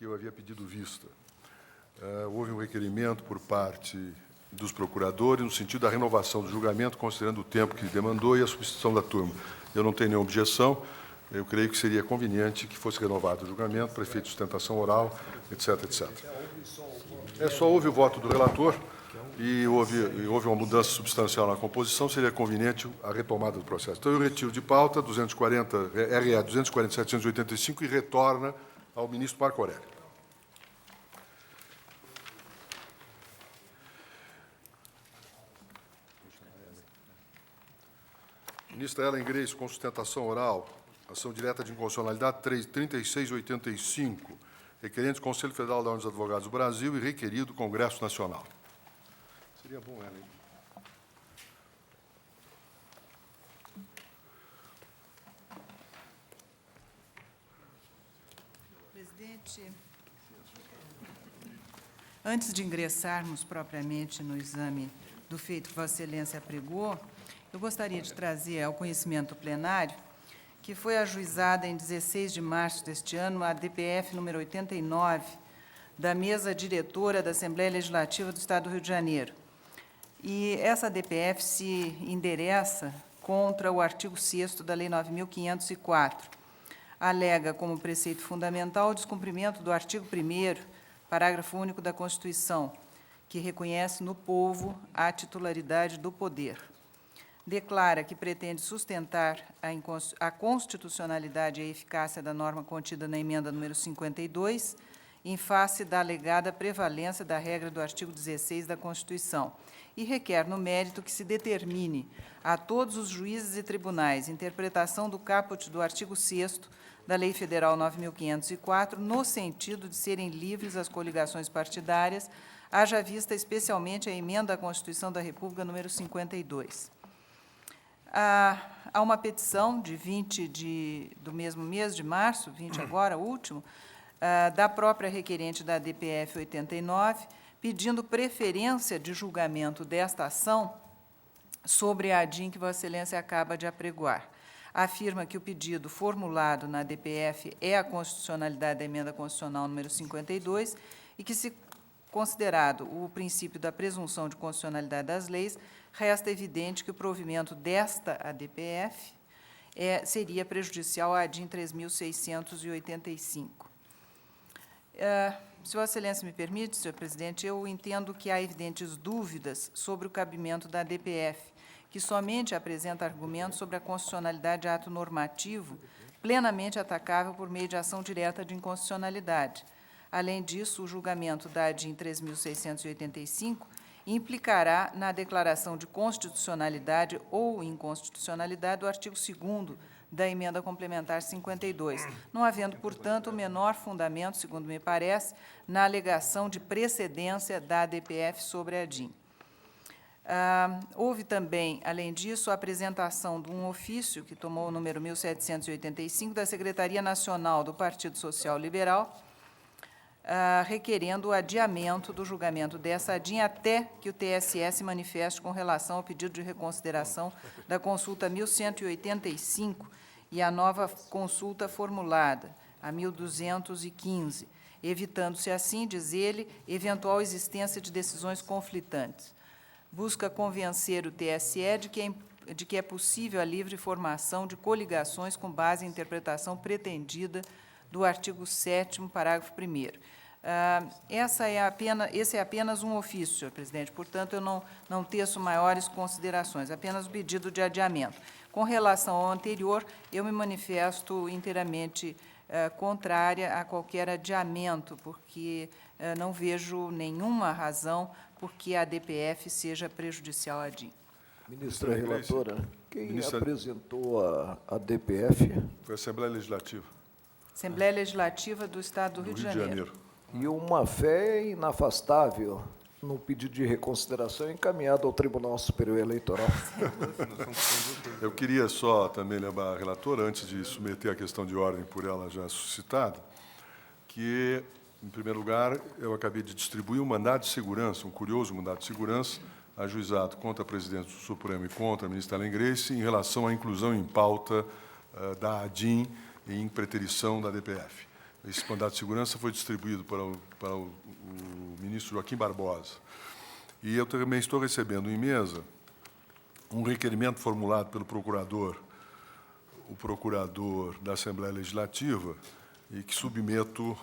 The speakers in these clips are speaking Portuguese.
que eu havia pedido vista. Houve um requerimento por parte dos procuradores no sentido da renovação do julgamento, considerando o tempo que demandou e a substituição da turma. Eu não tenho nenhuma objeção. Eu creio que seria conveniente que fosse renovado o julgamento para efeito de sustentação oral, etc., etc. Só houve o voto do relator e houve uma mudança substancial na composição, seria conveniente a retomada do processo. Então, eu retiro de pauta RE 24785 e retorna ao ministro Marco Aurélio. Ministra Ellen Grace, com sustentação oral, ação direta de inconstitucionalidade 3685, requerente do Conselho Federal da Ordem dos Advogados do Brasil e requerido Congresso Nacional. Seria bom, Ellen. Presidente, antes de ingressarmos propriamente no exame do feito que Vossa Excelência apregou, eu gostaria de trazer ao conhecimento plenário que foi ajuizada em 16 de março deste ano a DPF número 89 da mesa diretora da Assembleia Legislativa do Estado do Rio de Janeiro. E essa DPF se endereça contra o artigo 6º da Lei 9.504. Alega como preceito fundamental o descumprimento do artigo 1º, parágrafo único da Constituição, que reconhece no povo a titularidade do poder. Declara que pretende sustentar a constitucionalidade e a eficácia da norma contida na emenda número 52, em face da alegada prevalência da regra do artigo 16 da Constituição, e requer, no mérito, que se determine a todos os juízes e tribunais interpretação do caput do artigo 6º da Lei Federal 9.504, no sentido de serem livres as coligações partidárias, haja vista especialmente a emenda à Constituição da República número 52. Há uma petição de 20 do mesmo mês de março, 20 agora, último, da própria requerente da DPF 89, pedindo preferência de julgamento desta ação sobre a ADIM que Vossa Excelência acaba de apregoar. Afirma que o pedido formulado na DPF é a constitucionalidade da emenda constitucional número 52 e que, se considerado o princípio da presunção de constitucionalidade das leis, resta evidente que o provimento desta ADPF seria prejudicial à ADIM 3.685. Se Vossa Excelência me permite, senhor presidente, eu entendo que há evidentes dúvidas sobre o cabimento da ADPF, que somente apresenta argumentos sobre a constitucionalidade de ato normativo plenamente atacável por meio de ação direta de inconstitucionalidade. Além disso, o julgamento da ADIM 3.685 implicará na declaração de constitucionalidade ou inconstitucionalidade do artigo 2º da emenda complementar 52, não havendo, portanto, o menor fundamento, segundo me parece, na alegação de precedência da ADPF sobre a ADIM. Houve também, além disso, a apresentação de um ofício, que tomou o número 1785, da Secretaria Nacional do Partido Social Liberal, requerendo o adiamento do julgamento dessa ADIM até que o TSE se manifeste com relação ao pedido de reconsideração da consulta 1185 e a nova consulta formulada, a 1215, evitando-se assim, diz ele, eventual existência de decisões conflitantes. Busca convencer o TSE de que é possível a livre formação de coligações com base em interpretação pretendida do artigo 7º, parágrafo 1º. Esse é apenas um ofício, senhor presidente, portanto, eu não teço maiores considerações, apenas o pedido de adiamento. Com relação ao anterior, eu me manifesto inteiramente contrária a qualquer adiamento, porque não vejo nenhuma razão por que a DPF seja prejudicial à ADIM. Ministra relatora, quem apresentou a DPF? Foi a Assembleia Legislativa. Assembleia Legislativa do Estado do Rio de Janeiro. E uma fé inafastável no pedido de reconsideração encaminhado ao Tribunal Superior Eleitoral. Eu queria só também lembrar a relatora, antes de submeter a questão de ordem por ela já suscitada, que, em primeiro lugar, eu acabei de distribuir um mandado de segurança, um curioso mandado de segurança, ajuizado contra a presidente do Supremo e contra a ministra Ellen Grace, em relação à inclusão em pauta da ADIM em preterição da DPF. Esse mandato de segurança foi distribuído para o ministro Joaquim Barbosa. E eu também estou recebendo em mesa um requerimento formulado pelo o procurador da Assembleia Legislativa, e que submeto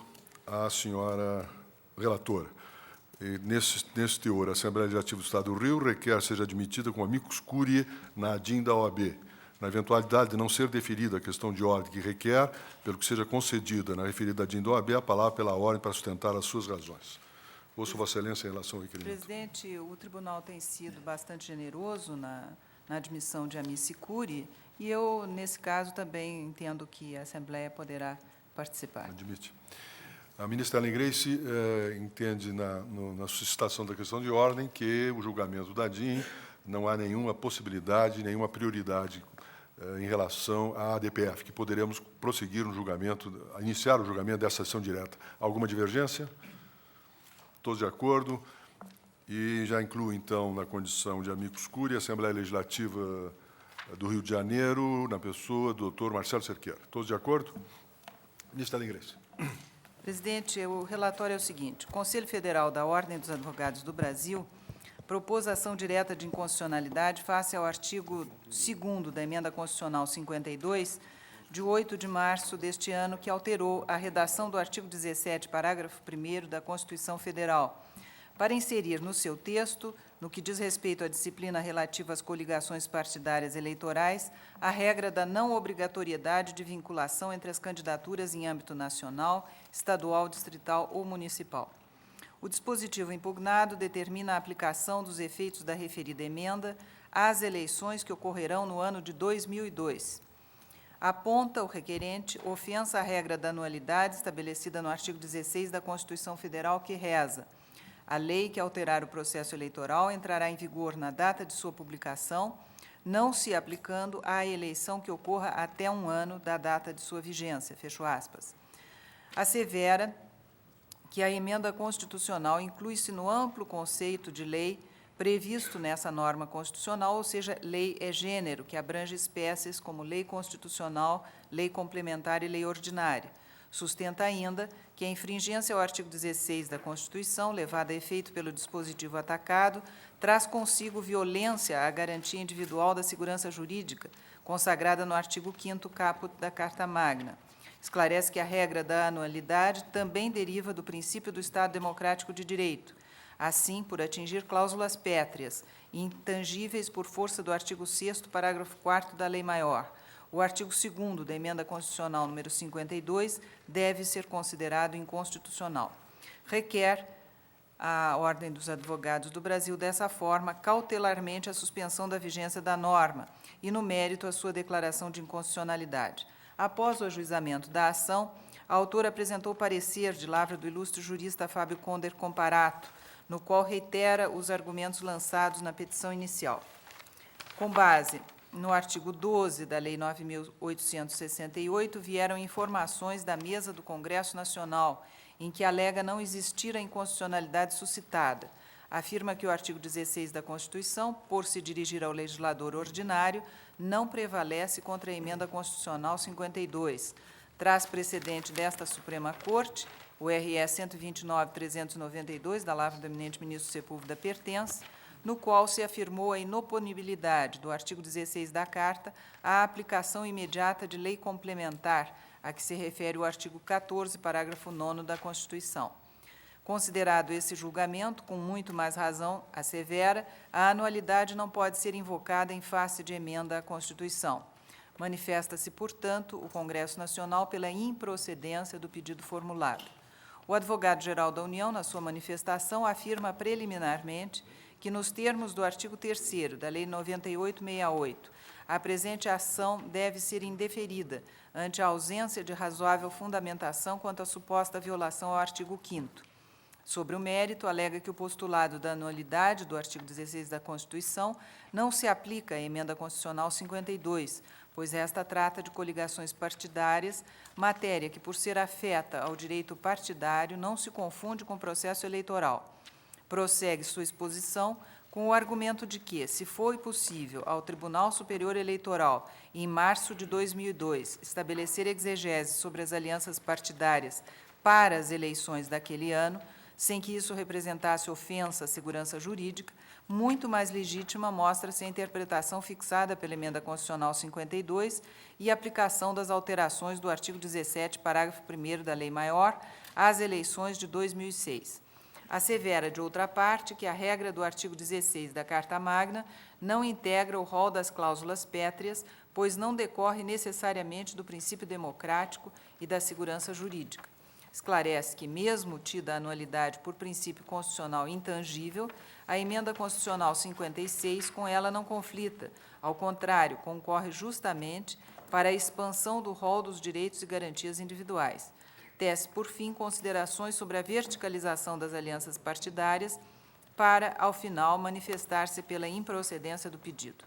à senhora relatora. E nesse teor, a Assembleia Legislativa do Estado do Rio requer seja admitida como amicus curiae na ADIM da OAB. Na eventualidade de não ser deferida a questão de ordem que requer, pelo que seja concedida na referida ADIM da OAB, a palavra pela ordem para sustentar as suas razões. Ouço Vossa Excelência em relação ao requerimento. Presidente, o tribunal tem sido bastante generoso na admissão de amici curiae, e eu, nesse caso, também entendo que a Assembleia poderá participar. Admite. A ministra Ellen Grace entende, na suscitação da questão de ordem, que o julgamento da DIN não há nenhuma possibilidade, nenhuma prioridade em relação à ADPF, que poderemos prosseguir no julgamento, iniciar o julgamento dessa sessão direta. Alguma divergência? Todos de acordo? E já incluo, então, na condição de amicus curiae, a Assembleia Legislativa do Rio de Janeiro, na pessoa do doutor Marcelo Cerqueira. Todos de acordo? Ministra Ellen Grace. Presidente, o relatório é o seguinte: o Conselho Federal da Ordem dos Advogados do Brasil propôs ação direta de inconstitucionalidade face ao artigo 2º da Emenda Constitucional 52, de 8 de março deste ano, que alterou a redação do artigo 17, parágrafo 1º da Constituição Federal, para inserir no seu texto, no que diz respeito à disciplina relativa às coligações partidárias eleitorais, a regra da não obrigatoriedade de vinculação entre as candidaturas em âmbito nacional, estadual, distrital ou municipal. O dispositivo impugnado determina a aplicação dos efeitos da referida emenda às eleições que ocorrerão no ano de 2002. Aponta o requerente ofensa à regra da anualidade estabelecida no artigo 16 da Constituição Federal, que reza: a lei que alterar o processo eleitoral entrará em vigor na data de sua publicação, não se aplicando à eleição que ocorra até um ano da data de sua vigência. Fecho aspas. Assevera que a emenda constitucional inclui-se no amplo conceito de lei previsto nessa norma constitucional, ou seja, lei é gênero, que abrange espécies como lei constitucional, lei complementar e lei ordinária. Sustenta ainda que a infringência ao artigo 16 da Constituição, levada a efeito pelo dispositivo atacado, traz consigo violência à garantia individual da segurança jurídica, consagrada no artigo 5º caput da Carta Magna. Esclarece que a regra da anualidade também deriva do princípio do Estado Democrático de Direito, assim, por atingir cláusulas pétreas e intangíveis por força do artigo 6º, parágrafo 4º da Lei Maior. O artigo 2º da Emenda Constitucional número 52 deve ser considerado inconstitucional. Requer a Ordem dos Advogados do Brasil, dessa forma, cautelarmente a suspensão da vigência da norma e, no mérito, a sua declaração de inconstitucionalidade. Após o ajuizamento da ação, a autora apresentou parecer de lavra do ilustre jurista Fábio Conder Comparato, no qual reitera os argumentos lançados na petição inicial. Com base no artigo 12 da Lei 9.868, vieram informações da Mesa do Congresso Nacional, em que alega não existir a inconstitucionalidade suscitada. Afirma que o artigo 16 da Constituição, por se dirigir ao legislador ordinário, não prevalece contra a Emenda Constitucional 52. Traz precedente desta Suprema Corte, o RE 129.392, da lavra do eminente ministro Sepúlveda Pertence, no qual se afirmou a inoponibilidade do artigo 16 da Carta à aplicação imediata de lei complementar, a que se refere o artigo 14, parágrafo 9º da Constituição. Considerado esse julgamento, com muito mais razão, assevera, a anualidade não pode ser invocada em face de emenda à Constituição. Manifesta-se, portanto, o Congresso Nacional pela improcedência do pedido formulado. O advogado-geral da União, na sua manifestação, afirma preliminarmente que, nos termos do artigo 3º da Lei 9868, a presente ação deve ser indeferida ante a ausência de razoável fundamentação quanto à suposta violação ao artigo 5º. Sobre o mérito, alega que o postulado da anualidade do artigo 16 da Constituição não se aplica à Emenda Constitucional 52, pois esta trata de coligações partidárias, matéria que, por ser afeta ao direito partidário, não se confunde com o processo eleitoral. Prossegue sua exposição com o argumento de que, se foi possível ao Tribunal Superior Eleitoral, em março de 2002, estabelecer exegese sobre as alianças partidárias para as eleições daquele ano, sem que isso representasse ofensa à segurança jurídica, muito mais legítima mostra-se a interpretação fixada pela Emenda Constitucional 52 e a aplicação das alterações do artigo 17, parágrafo 1º da Lei Maior, às eleições de 2006. Assevera, de outra parte, que a regra do artigo 16 da Carta Magna não integra o rol das cláusulas pétreas, pois não decorre necessariamente do princípio democrático e da segurança jurídica. Esclarece que, mesmo tida a anualidade por princípio constitucional intangível, a Emenda Constitucional 56 com ela não conflita, ao contrário, concorre justamente para a expansão do rol dos direitos e garantias individuais. Tece, por fim, considerações sobre a verticalização das alianças partidárias para, ao final, manifestar-se pela improcedência do pedido.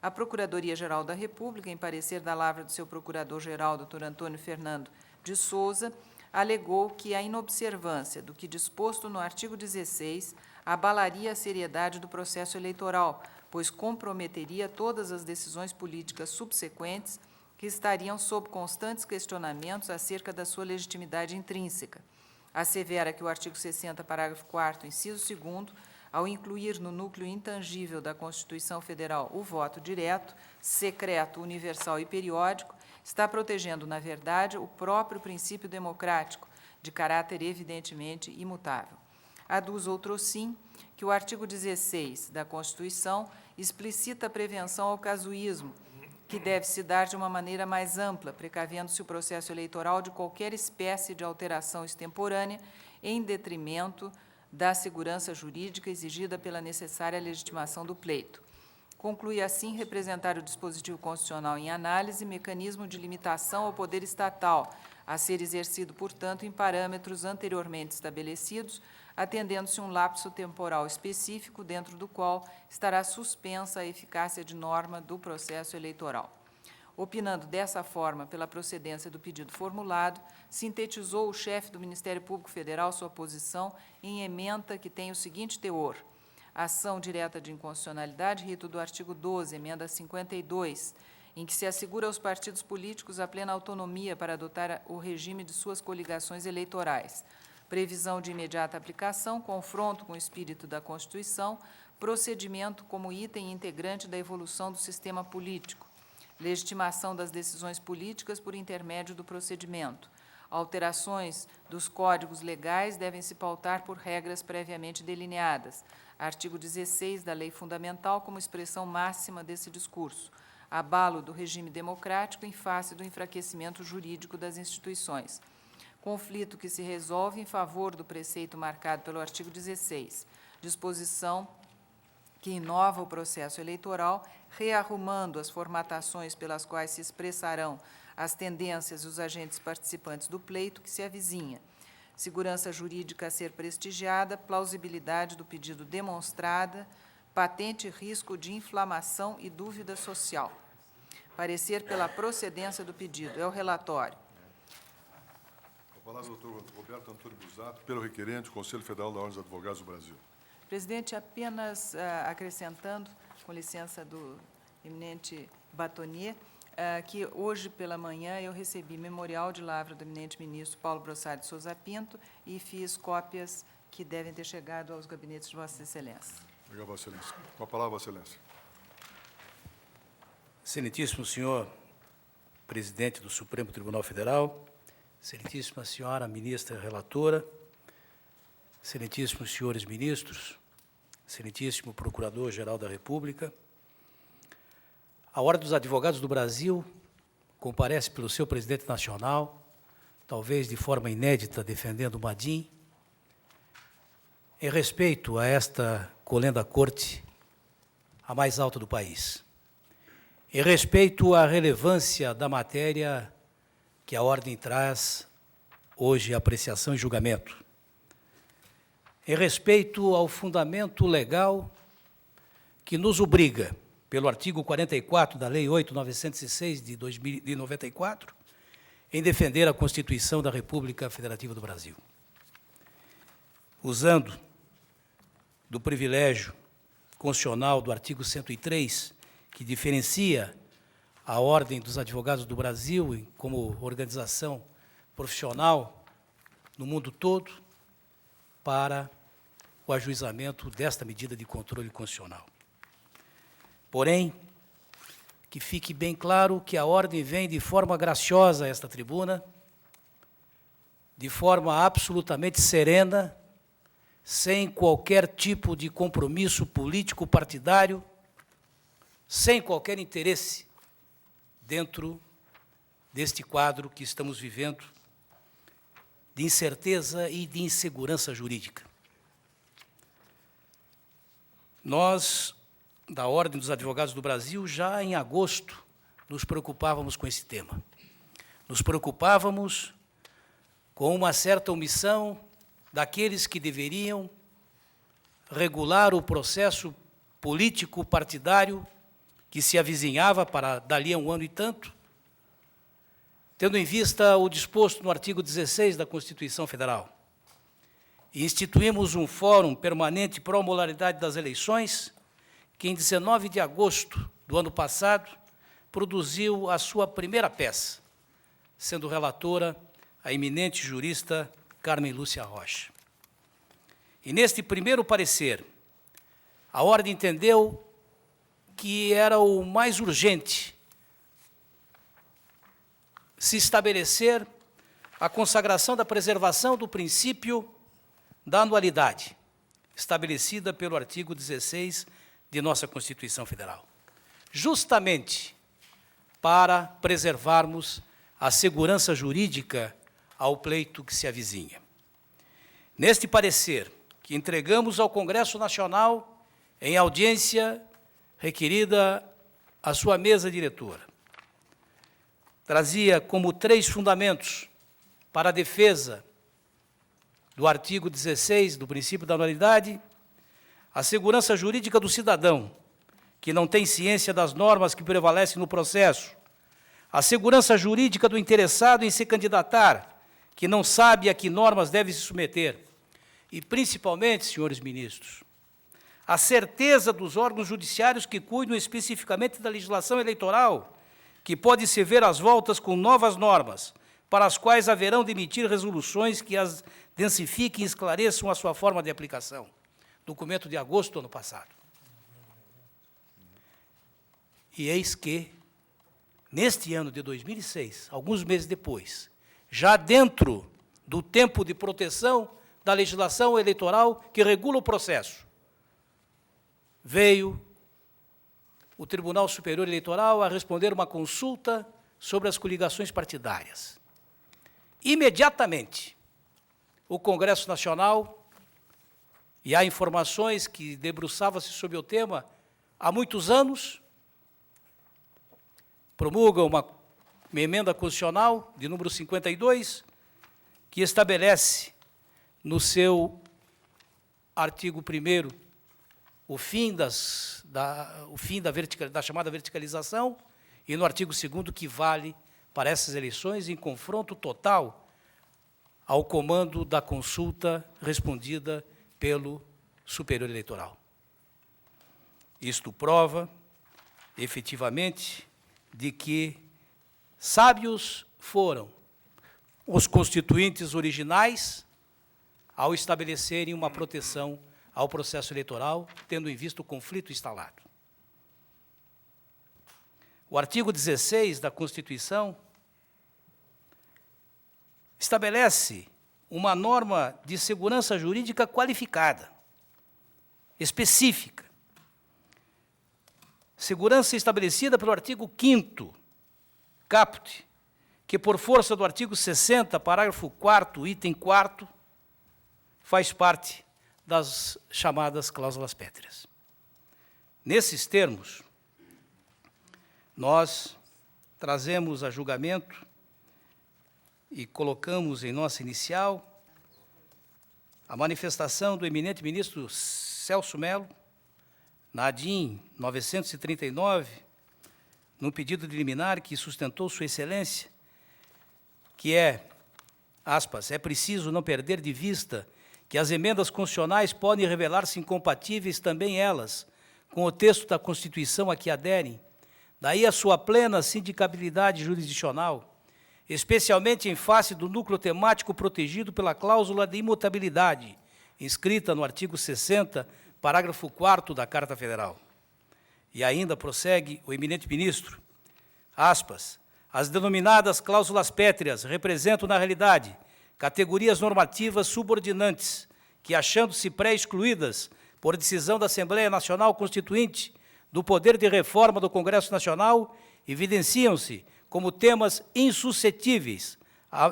A Procuradoria-Geral da República, em parecer da lavra do seu Procurador-Geral, Dr. Antônio Fernando de Souza, alegou que a inobservância do que disposto no artigo 16 abalaria a seriedade do processo eleitoral, pois comprometeria todas as decisões políticas subsequentes que estariam sob constantes questionamentos acerca da sua legitimidade intrínseca. Assevera que o artigo 60, parágrafo 4º, inciso 2º, ao incluir no núcleo intangível da Constituição Federal o voto direto, secreto, universal e periódico, está protegendo, na verdade, o próprio princípio democrático, de caráter evidentemente imutável. Aduz outrossim que o artigo 16 da Constituição explicita a prevenção ao casuísmo, que deve se dar de uma maneira mais ampla, precavendo-se o processo eleitoral de qualquer espécie de alteração extemporânea em detrimento da segurança jurídica exigida pela necessária legitimação do pleito. Conclui assim representar o dispositivo constitucional em análise, mecanismo de limitação ao poder estatal, a ser exercido, portanto, em parâmetros anteriormente estabelecidos, atendendo-se um lapso temporal específico, dentro do qual estará suspensa a eficácia de norma do processo eleitoral. Opinando dessa forma pela procedência do pedido formulado, sintetizou o chefe do Ministério Público Federal sua posição em ementa que tem o seguinte teor: ação direta de inconstitucionalidade, rito do artigo 12, emenda 52, em que se assegura aos partidos políticos a plena autonomia para adotar o regime de suas coligações eleitorais, previsão de imediata aplicação, confronto com o espírito da Constituição, procedimento como item integrante da evolução do sistema político, legitimação das decisões políticas por intermédio do procedimento. Alterações dos códigos legais devem se pautar por regras previamente delineadas. Artigo 16 da Lei Fundamental como expressão máxima desse discurso. Abalo do regime democrático em face do enfraquecimento jurídico das instituições. Conflito que se resolve em favor do preceito marcado pelo artigo 16. Disposição que inova o processo eleitoral, rearrumando as formatações pelas quais se expressarão as tendências e os agentes participantes do pleito que se avizinha. Segurança jurídica a ser prestigiada, plausibilidade do pedido demonstrada, patente risco de inflamação e dúvida social. Parecer pela procedência do pedido. É o relatório. A palavra ao doutor Roberto Antônio Busato, pelo requerente, Conselho Federal da Ordem dos Advogados do Brasil. Presidente, apenas acrescentando, com licença do eminente Batonier, que hoje pela manhã eu recebi memorial de lavra do eminente ministro Paulo Brossard de Souza Pinto e fiz cópias que devem ter chegado aos gabinetes de Vossa Excelência. Obrigado, Vossa Excelência. Com a palavra, Vossa Excelência. Excelentíssimo senhor presidente do Supremo Tribunal Federal, excelentíssima senhora ministra relatora, excelentíssimos senhores ministros, excelentíssimo Procurador-Geral da República, a Ordem dos Advogados do Brasil comparece pelo seu presidente nacional, talvez de forma inédita, defendendo o Madin, em respeito a esta colenda corte, a mais alta do país, em respeito à relevância da matéria que a Ordem traz hoje à apreciação e julgamento, em respeito ao fundamento legal que nos obriga, pelo artigo 44 da Lei 8.906 de 94, em defender a Constituição da República Federativa do Brasil. Usando do privilégio constitucional do artigo 103, que diferencia a Ordem dos Advogados do Brasil como organização profissional no mundo todo para o ajuizamento desta medida de controle constitucional. Porém, que fique bem claro que a Ordem vem de forma graciosa a esta tribuna, de forma absolutamente serena, sem qualquer tipo de compromisso político partidário, sem qualquer interesse dentro deste quadro que estamos vivendo de incerteza e de insegurança jurídica. Nós, da Ordem dos Advogados do Brasil, já em agosto, nos preocupávamos com esse tema. Nos preocupávamos com uma certa omissão daqueles que deveriam regular o processo político partidário que se avizinhava para dali a um ano e tanto, tendo em vista o disposto no artigo 16 da Constituição Federal. E instituímos um fórum permanente pró-moralidade das eleições, que em 19 de agosto do ano passado produziu a sua primeira peça, sendo relatora a eminente jurista Carmen Lúcia Rocha. E neste primeiro parecer, a Ordem entendeu que era o mais urgente se estabelecer a consagração da preservação do princípio da anualidade, estabelecida pelo artigo 16 de nossa Constituição Federal, justamente para preservarmos a segurança jurídica ao pleito que se avizinha. Neste parecer, que entregamos ao Congresso Nacional em audiência requerida à sua mesa diretora, trazia como 3 fundamentos para a defesa do artigo 16 do princípio da anualidade: a segurança jurídica do cidadão, que não tem ciência das normas que prevalecem no processo; a segurança jurídica do interessado em se candidatar, que não sabe a que normas deve se submeter; e, principalmente, senhores ministros, a certeza dos órgãos judiciários que cuidam especificamente da legislação eleitoral, que pode se ver às voltas com novas normas, para as quais haverão de emitir resoluções que as densifiquem e esclareçam a sua forma de aplicação. Documento de agosto do ano passado. E eis que, neste ano de 2006, alguns meses depois, já dentro do tempo de proteção da legislação eleitoral que regula o processo, veio o Tribunal Superior Eleitoral a responder uma consulta sobre as coligações partidárias. Imediatamente, o Congresso Nacional, e há informações que debruçava-se sobre o tema há muitos anos, promulga uma emenda constitucional de número 52, que estabelece no seu artigo 1º o fim da chamada verticalização, e no artigo 2º que vale para essas eleições em confronto total ao comando da consulta respondida pelo Superior Eleitoral. Isto prova, efetivamente, de que sábios foram os constituintes originais ao estabelecerem uma proteção ao processo eleitoral, tendo em vista o conflito instalado. O artigo 16 da Constituição estabelece uma norma de segurança jurídica qualificada, específica. Segurança estabelecida pelo artigo 5º, caput, que por força do artigo 60, parágrafo 4º, item 4º, faz parte das chamadas cláusulas pétreas. Nesses termos, nós trazemos a julgamento e colocamos em nossa inicial a manifestação do eminente ministro Celso Mello, na ADIM 939, no pedido de liminar que sustentou Sua Excelência, que é, aspas, é preciso não perder de vista que as emendas constitucionais podem revelar-se incompatíveis também elas com o texto da Constituição a que aderem, daí a sua plena sindicabilidade jurisdicional, especialmente em face do núcleo temático protegido pela cláusula de imutabilidade, inscrita no artigo 60, parágrafo 4º da Carta Federal. E ainda prossegue o eminente ministro, aspas, as denominadas cláusulas pétreas representam, na realidade, categorias normativas subordinantes que, achando-se pré-excluídas por decisão da Assembleia Nacional Constituinte do poder de reforma do Congresso Nacional, evidenciam-se como temas insuscetíveis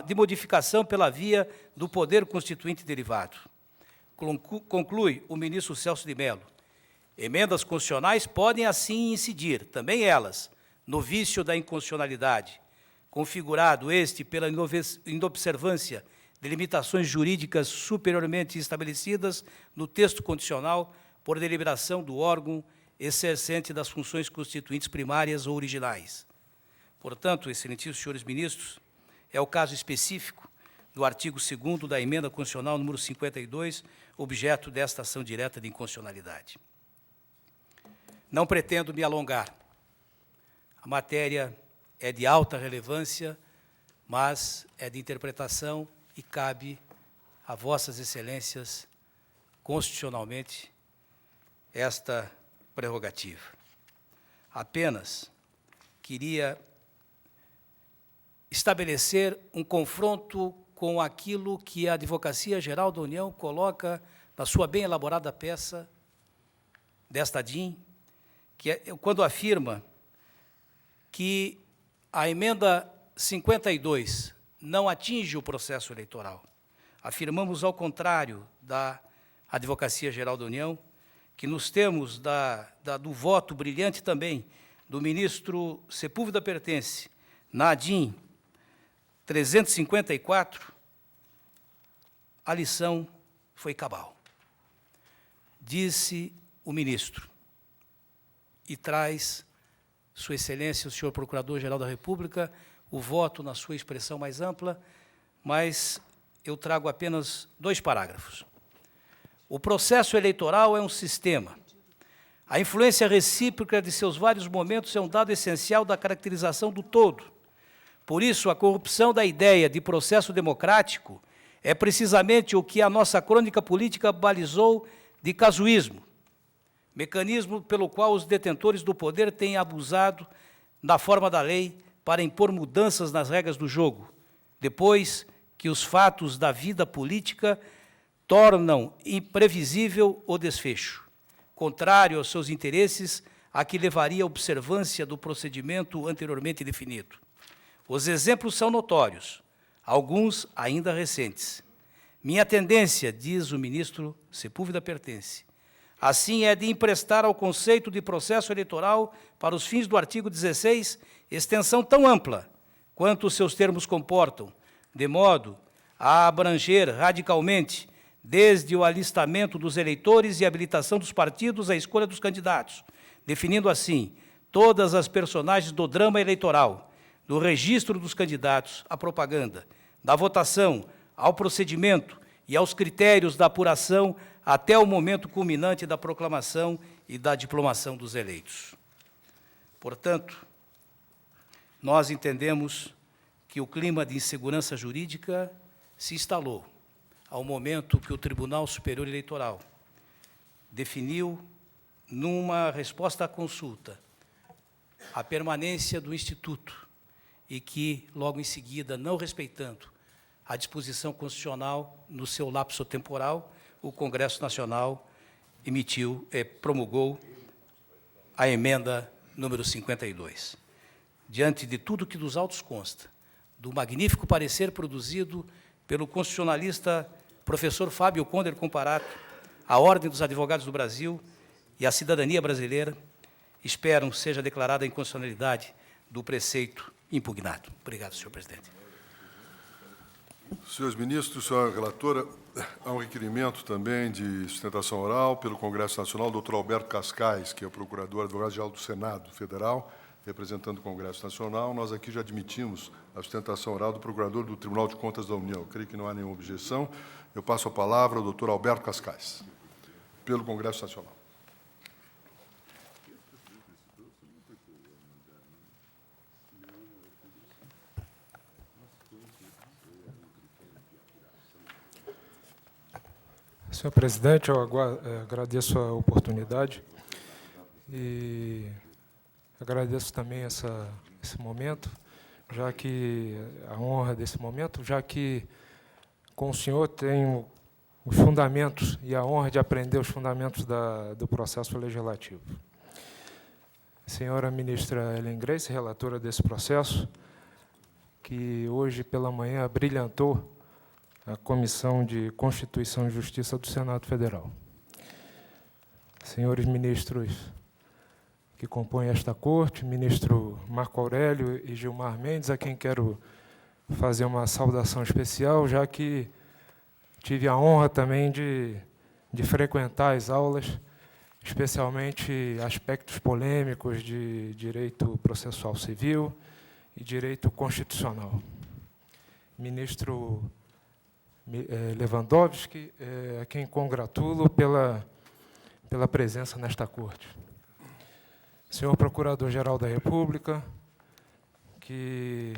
de modificação pela via do poder constituinte derivado. Conclui o ministro Celso de Mello. Emendas constitucionais podem, assim, incidir, também elas, no vício da inconstitucionalidade, configurado este pela inobservância de limitações jurídicas superiormente estabelecidas no texto constitucional por deliberação do órgão exercente das funções constituintes primárias ou originais. Portanto, excelentíssimos senhores ministros, é o caso específico do artigo 2º da Emenda Constitucional número 52, objeto desta ação direta de inconstitucionalidade. Não pretendo me alongar. A matéria é de alta relevância, mas é de interpretação e cabe a vossas excelências, constitucionalmente, esta prerrogativa. Apenas queria estabelecer um confronto com aquilo que a Advocacia Geral da União coloca na sua bem elaborada peça desta DIN, que é quando afirma que a emenda 52 não atinge o processo eleitoral. Afirmamos, ao contrário da Advocacia Geral da União, que nos termos do voto brilhante também do ministro Sepúlveda Pertence, na DIN 354, a lição foi cabal. Disse o ministro, e traz Sua Excelência, o senhor Procurador-Geral da República, o voto na sua expressão mais ampla, mas eu trago apenas 2 parágrafos. O processo eleitoral é um sistema. A influência recíproca de seus vários momentos é um dado essencial da caracterização do todo. Por isso, a corrupção da ideia de processo democrático é precisamente o que a nossa crônica política balizou de casuísmo, mecanismo pelo qual os detentores do poder têm abusado da forma da lei para impor mudanças nas regras do jogo, depois que os fatos da vida política tornam imprevisível o desfecho, contrário aos seus interesses, a que levaria a observância do procedimento anteriormente definido. Os exemplos são notórios, alguns ainda recentes. Minha tendência, diz o ministro Sepúlveda Pertence, assim é de emprestar ao conceito de processo eleitoral, para os fins do artigo 16, extensão tão ampla quanto os seus termos comportam, de modo a abranger radicalmente, desde o alistamento dos eleitores e a habilitação dos partidos à escolha dos candidatos, definindo assim todas as personagens do drama eleitoral, do registro dos candidatos à propaganda, da votação ao procedimento e aos critérios da apuração até o momento culminante da proclamação e da diplomação dos eleitos. Portanto, nós entendemos que o clima de insegurança jurídica se instalou ao momento que o Tribunal Superior Eleitoral definiu, numa resposta à consulta, a permanência do Instituto e que, logo em seguida, não respeitando a disposição constitucional no seu lapso temporal, o Congresso Nacional promulgou a emenda número 52. Diante de tudo que dos autos consta, do magnífico parecer produzido pelo constitucionalista professor Fábio Conder Comparato, a Ordem dos Advogados do Brasil e a cidadania brasileira, espero seja declarada a inconstitucionalidade do preceito impugnado. Obrigado, senhor presidente. Senhores ministros, senhora relatora, há um requerimento também de sustentação oral pelo Congresso Nacional, doutor Alberto Cascais, que é o procurador advogado-geral do Senado Federal, representando o Congresso Nacional. Nós aqui já admitimos a sustentação oral do procurador do Tribunal de Contas da União. Eu creio que não há nenhuma objeção. Eu passo a palavra ao doutor Alberto Cascais, pelo Congresso Nacional. Senhor presidente, eu agradeço a oportunidade e agradeço também esse momento, já que a honra desse momento, já que com o senhor tenho os fundamentos e a honra de aprender os fundamentos do processo legislativo. Senhora ministra Ellen Grace, relatora desse processo, que hoje pela manhã brilhantou a Comissão de Constituição e Justiça do Senado Federal. Senhores ministros que compõem esta corte, ministro Marco Aurélio e Gilmar Mendes, a quem quero fazer uma saudação especial, já que tive a honra também de frequentar as aulas, especialmente aspectos polêmicos de direito processual civil e direito constitucional. Ministro Lewandowski, a quem congratulo pela presença nesta corte. Senhor Procurador-Geral da República, que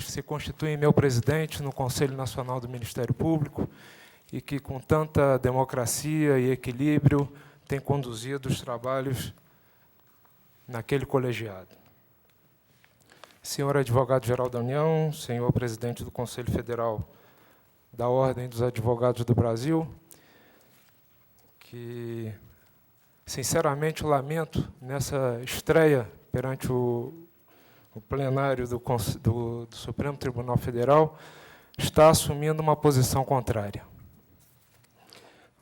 se constitui meu presidente no Conselho Nacional do Ministério Público e que, com tanta democracia e equilíbrio, tem conduzido os trabalhos naquele colegiado. Senhor Advogado-Geral da União, senhor Presidente do Conselho Federal da Ordem dos Advogados do Brasil, que, sinceramente, lamento, nessa estreia perante o plenário do Supremo Tribunal Federal, está assumindo uma posição contrária.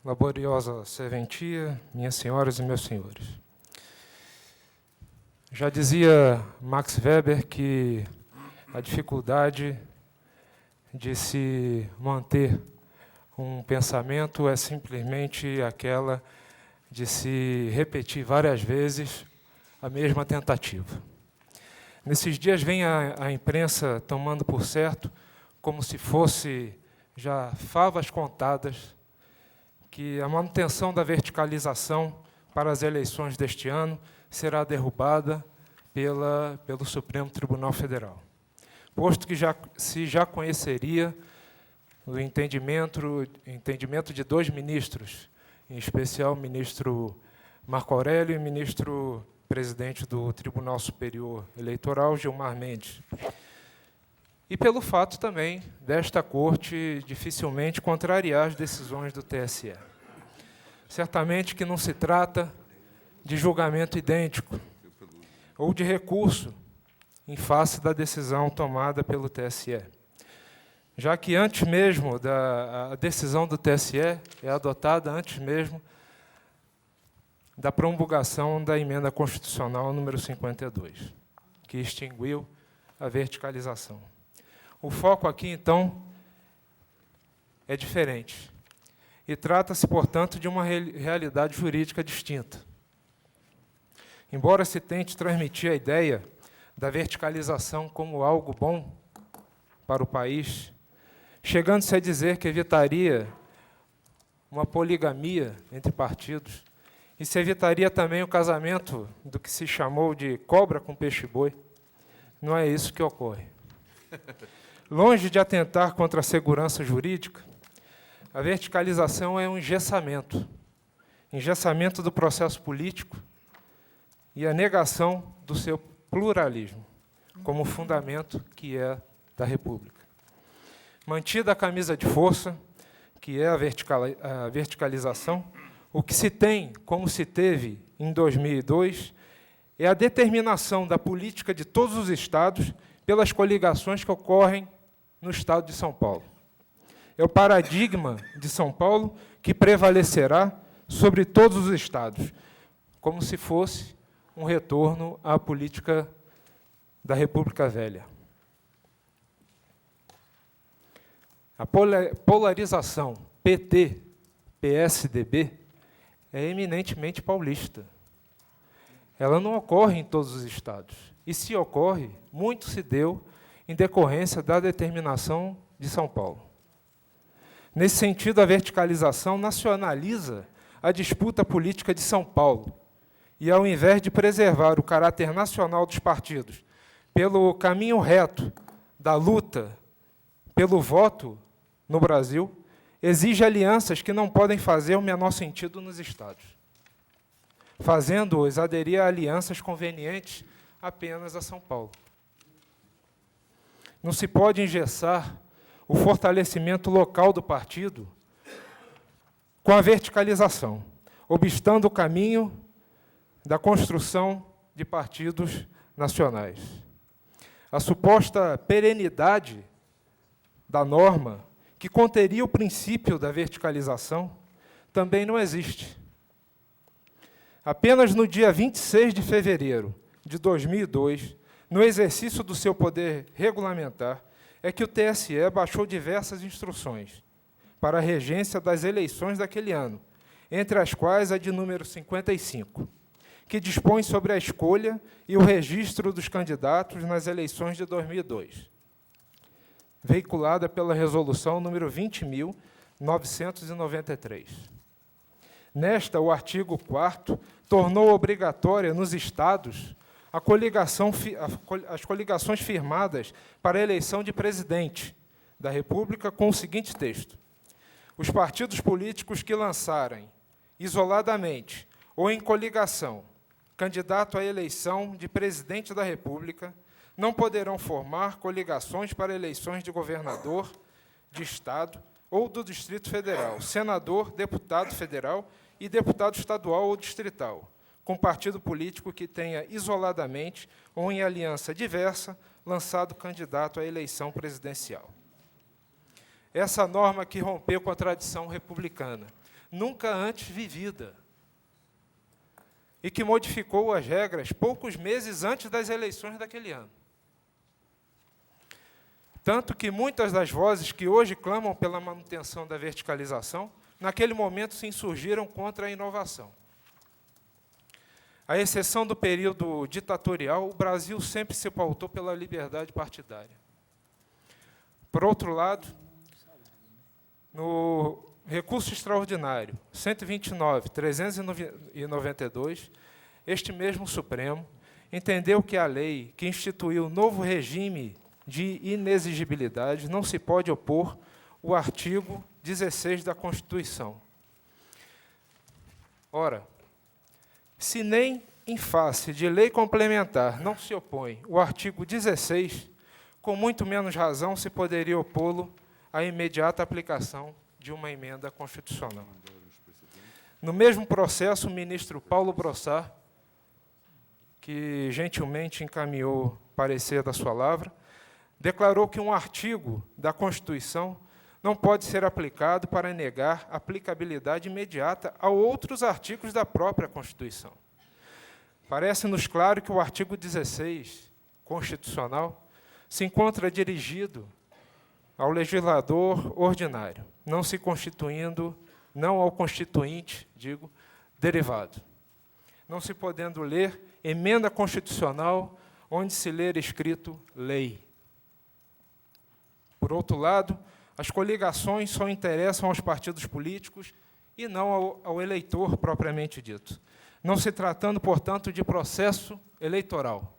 Laboriosa serventia, minhas senhoras e meus senhores. Já dizia Max Weber que a dificuldade de se manter um pensamento é simplesmente aquela de se repetir várias vezes a mesma tentativa. Nesses dias vem a imprensa tomando por certo, como se fosse já favas contadas, que a manutenção da verticalização para as eleições deste ano será derrubada pelo Supremo Tribunal Federal. Posto que se já conheceria o entendimento de dois ministros, em especial o ministro Marco Aurélio e o ministro presidente do Tribunal Superior Eleitoral, Gilmar Mendes. E pelo fato também desta Corte dificilmente contrariar as decisões do TSE. Certamente que não se trata de julgamento idêntico ou de recurso em face da decisão tomada pelo TSE, já que antes mesmo a decisão do TSE é adotada antes mesmo da promulgação da emenda constitucional número 52, que extinguiu a verticalização. O foco aqui, então, é diferente. E trata-se, portanto, de uma realidade jurídica distinta. Embora se tente transmitir a ideia da verticalização como algo bom para o país, chegando-se a dizer que evitaria uma poligamia entre partidos e se evitaria também o casamento do que se chamou de cobra com peixe-boi, não é isso que ocorre. Longe de atentar contra a segurança jurídica, a verticalização é um engessamento do processo político e a negação do seu pluralismo, como fundamento que é da República. Mantida a camisa de força, que é a verticalização, o que se tem, como se teve em 2002, é a determinação da política de todos os estados pelas coligações que ocorrem no estado de São Paulo. É o paradigma de São Paulo que prevalecerá sobre todos os estados, como se fosse um retorno à política da República Velha. A polarização PT-PSDB é eminentemente paulista. Ela não ocorre em todos os estados. E, se ocorre, muito se deu em decorrência da determinação de São Paulo. Nesse sentido, a verticalização nacionaliza a disputa política de São Paulo e, ao invés de preservar o caráter nacional dos partidos pelo caminho reto da luta pelo voto no Brasil, exige alianças que não podem fazer o menor sentido nos estados, fazendo-os aderir a alianças convenientes apenas a São Paulo. Não se pode engessar o fortalecimento local do partido com a verticalização, obstando o caminho da construção de partidos nacionais. A suposta perenidade da norma, que conteria o princípio da verticalização, também não existe. Apenas no dia 26 de fevereiro de 2002, no exercício do seu poder regulamentar, é que o TSE baixou diversas instruções para a regência das eleições daquele ano, entre as quais a de número 55, que dispõe sobre a escolha e o registro dos candidatos nas eleições de 2002, veiculada pela resolução número 20.993. Nesta, o artigo 4º tornou obrigatória nos estados as coligações firmadas para a eleição de presidente da República com o seguinte texto: os partidos políticos que lançarem, isoladamente ou em coligação, candidato à eleição de presidente da República, não poderão formar coligações para eleições de governador, de Estado ou do Distrito Federal, senador, deputado federal e deputado estadual ou distrital, com partido político que tenha isoladamente ou em aliança diversa lançado candidato à eleição presidencial. Essa norma que rompeu com a tradição republicana, nunca antes vivida, e que modificou as regras poucos meses antes das eleições daquele ano. Tanto que muitas das vozes que hoje clamam pela manutenção da verticalização, naquele momento se insurgiram contra a inovação. À exceção do período ditatorial, o Brasil sempre se pautou pela liberdade partidária. Por outro lado, no recurso extraordinário 129.392, este mesmo Supremo entendeu que a lei que instituiu o novo regime de inexigibilidade não se pode opor ao artigo 16 da Constituição. Ora, se nem em face de lei complementar não se opõe o artigo 16, com muito menos razão se poderia opô-lo à imediata aplicação de uma emenda constitucional. No mesmo processo, o ministro Paulo Brossard, que gentilmente encaminhou parecer da sua lavra, declarou que um artigo da Constituição não pode ser aplicado para negar aplicabilidade imediata a outros artigos da própria Constituição. Parece-nos claro que o artigo 16 constitucional se encontra dirigido ao legislador ordinário, não se constituindo, não ao constituinte, digo, derivado. Não se podendo ler emenda constitucional onde se ler escrito lei. Por outro lado, as coligações só interessam aos partidos políticos e não ao eleitor propriamente dito, não se tratando, portanto, de processo eleitoral.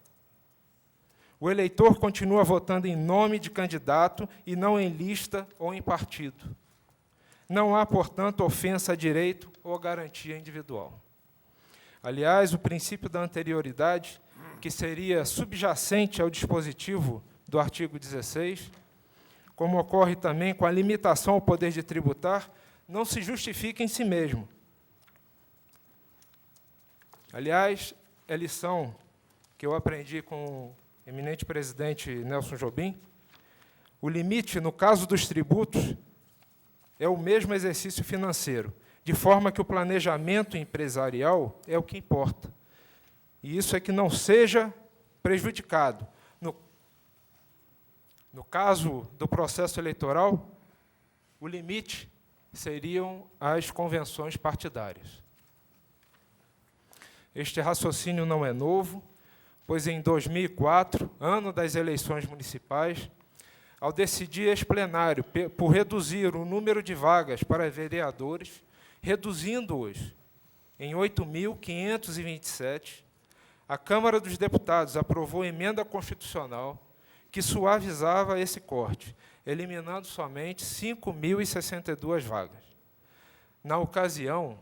O eleitor continua votando em nome de candidato e não em lista ou em partido. Não há, portanto, ofensa a direito ou garantia individual. Aliás, o princípio da anterioridade, que seria subjacente ao dispositivo do artigo 16, como ocorre também com a limitação ao poder de tributar, não se justifica em si mesmo. Aliás, é lição que eu aprendi com o eminente presidente Nelson Jobim, o limite, no caso dos tributos, é o mesmo exercício financeiro, de forma que o planejamento empresarial é o que importa. E isso é que não seja prejudicado. No caso do processo eleitoral, o limite seriam as convenções partidárias. Este raciocínio não é novo, pois em 2004, ano das eleições municipais, ao decidir ex-plenário por reduzir o número de vagas para vereadores, reduzindo-os em 8.527, a Câmara dos Deputados aprovou emenda constitucional que suavizava esse corte, eliminando somente 5.062 vagas. Na ocasião,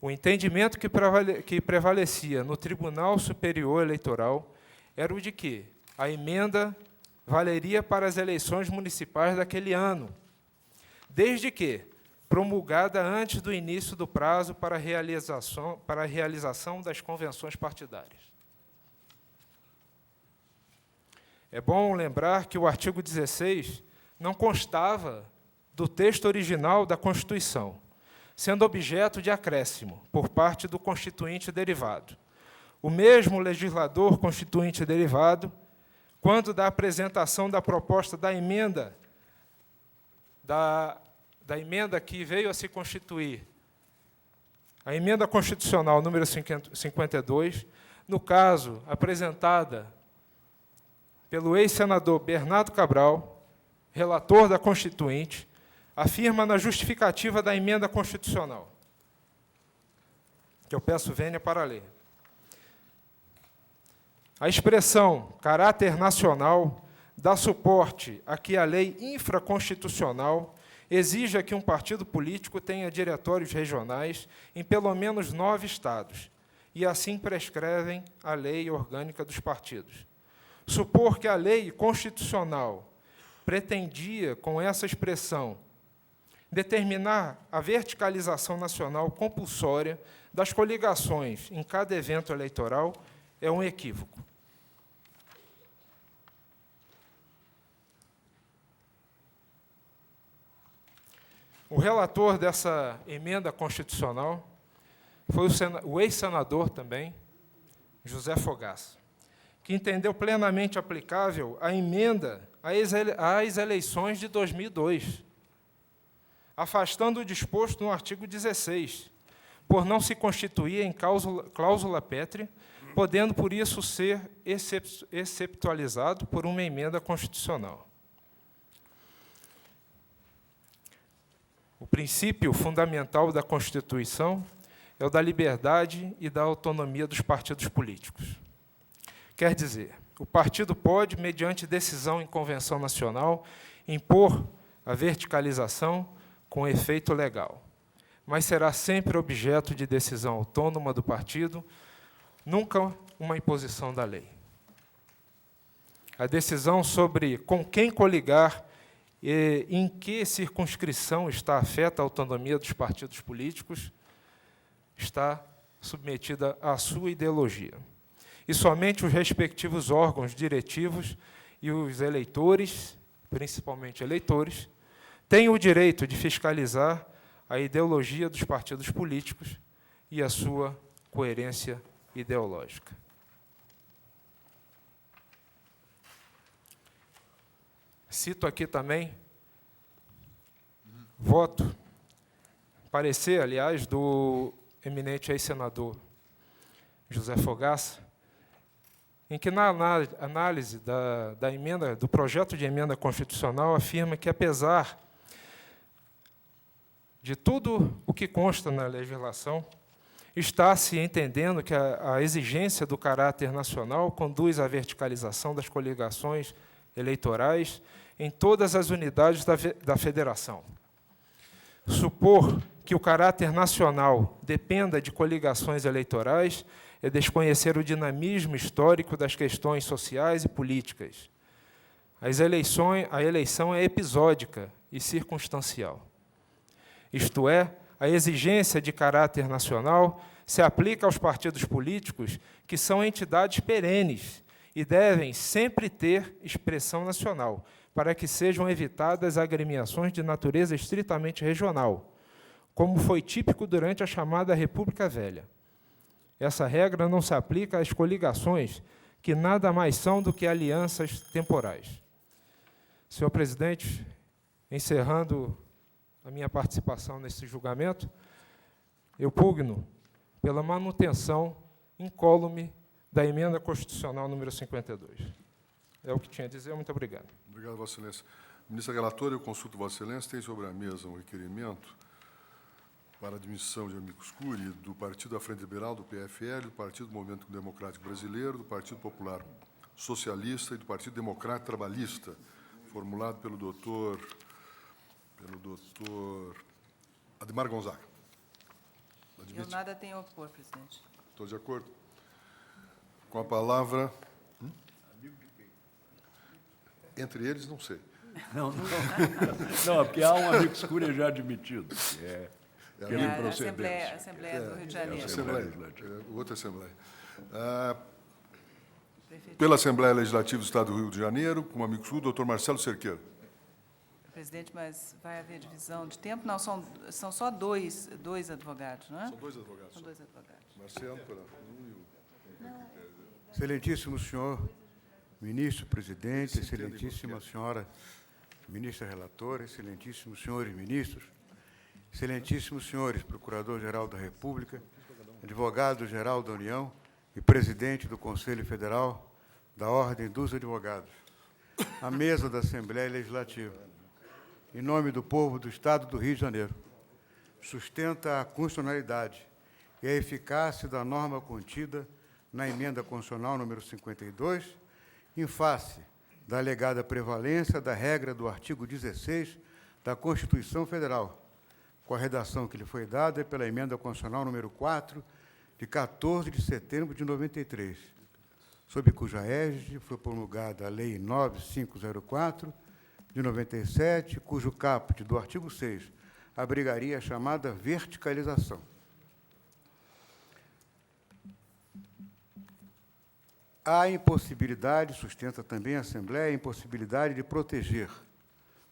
o entendimento que prevalecia no Tribunal Superior Eleitoral era o de que a emenda valeria para as eleições municipais daquele ano, desde que promulgada antes do início do prazo para a realização das convenções partidárias. É bom lembrar que o artigo 16 não constava do texto original da Constituição, sendo objeto de acréscimo por parte do Constituinte derivado. O mesmo legislador Constituinte derivado, quando da apresentação da proposta da emenda, da emenda que veio a se constituir, a emenda constitucional número 52, no caso, apresentada pelo ex-senador Bernardo Cabral, relator da Constituinte, afirma na justificativa da emenda constitucional, que eu peço vênia para ler. A expressão caráter nacional dá suporte a que a lei infraconstitucional exija que um partido político tenha diretórios regionais em pelo menos 9 estados, e assim prescrevem a lei orgânica dos partidos. Supor que a lei constitucional pretendia, com essa expressão, determinar a verticalização nacional compulsória das coligações em cada evento eleitoral é um equívoco. O relator dessa emenda constitucional foi o ex-senador também, José Fogaça, que entendeu plenamente aplicável a emenda às eleições de 2002, afastando o disposto no artigo 16, por não se constituir em cláusula pétrea, podendo, por isso, ser exceptualizado por uma emenda constitucional. O princípio fundamental da Constituição é o da liberdade e da autonomia dos partidos políticos. Quer dizer, o partido pode, mediante decisão em convenção nacional, impor a verticalização com efeito legal, mas será sempre objeto de decisão autônoma do partido, nunca uma imposição da lei. A decisão sobre com quem coligar e em que circunscrição está afeta a autonomia dos partidos políticos está submetida à sua ideologia. E somente os respectivos órgãos diretivos e os eleitores, principalmente eleitores, têm o direito de fiscalizar a ideologia dos partidos políticos e a sua coerência ideológica. Cito aqui também parecer, aliás, do eminente ex-senador José Fogaça, em que, na análise da emenda, do projeto de emenda constitucional, afirma que, apesar de tudo o que consta na legislação, está se entendendo que a exigência do caráter nacional conduz à verticalização das coligações eleitorais em todas as unidades da federação. Supor que o caráter nacional dependa de coligações eleitorais é desconhecer o dinamismo histórico das questões sociais e políticas. A eleição é episódica e circunstancial. Isto é, a exigência de caráter nacional se aplica aos partidos políticos que são entidades perenes e devem sempre ter expressão nacional, para que sejam evitadas agremiações de natureza estritamente regional, como foi típico durante a chamada República Velha. Essa regra não se aplica às coligações, que nada mais são do que alianças temporais. Senhor presidente, encerrando a minha participação nesse julgamento, eu pugno pela manutenção incólume da emenda constitucional número 52. É o que tinha a dizer. Muito obrigado. Obrigado, Vossa Excelência. Ministra relatora, eu consulto Vossa Excelência. Tem sobre a mesa um requerimento para admissão de amicus curiae do Partido da Frente Liberal, do PFL, do Partido Movimento Democrático Brasileiro, do Partido Popular Socialista e do Partido Democrata Trabalhista. formulado pelo doutor Ademar Gonzaga. Eu Admite? nada tenho a opor, presidente. Todos de acordo? Com a palavra... Entre eles, não sei. Não, porque há um amigo escuro já admitido, que é pela A improcedência. Assembleia do Rio de Janeiro. Assembleia, Legislativa. outra Assembleia. Prefeito. Pela Assembleia Legislativa do Estado do Rio de Janeiro, com o amigo sul, doutor Marcelo Cerqueira. Presidente, mas vai haver divisão de tempo? Não, são só dois advogados, não é? São dois advogados. São dois advogados. Marcelo, para um e o... Excelentíssimo senhor ministro, presidente, Se entende excelentíssima qualquer. senhora ministra relatora, excelentíssimos senhores ministros, excelentíssimos senhores procurador-geral da República, advogado-geral da União e presidente do Conselho Federal da Ordem dos Advogados, à mesa da Assembleia Legislativa, em nome do povo do Estado do Rio de Janeiro, sustenta a constitucionalidade e a eficácia da norma contida na Emenda Constitucional número 52, em face da alegada prevalência da regra do artigo 16 da Constituição Federal, com a redação que lhe foi dada pela Emenda Constitucional número 4, de 14 de setembro de 93, sob cuja égide foi promulgada a Lei 9504, de 97, cujo caput do artigo 6 abrigaria a chamada verticalização. A impossibilidade, sustenta também a Assembleia, a impossibilidade de proteger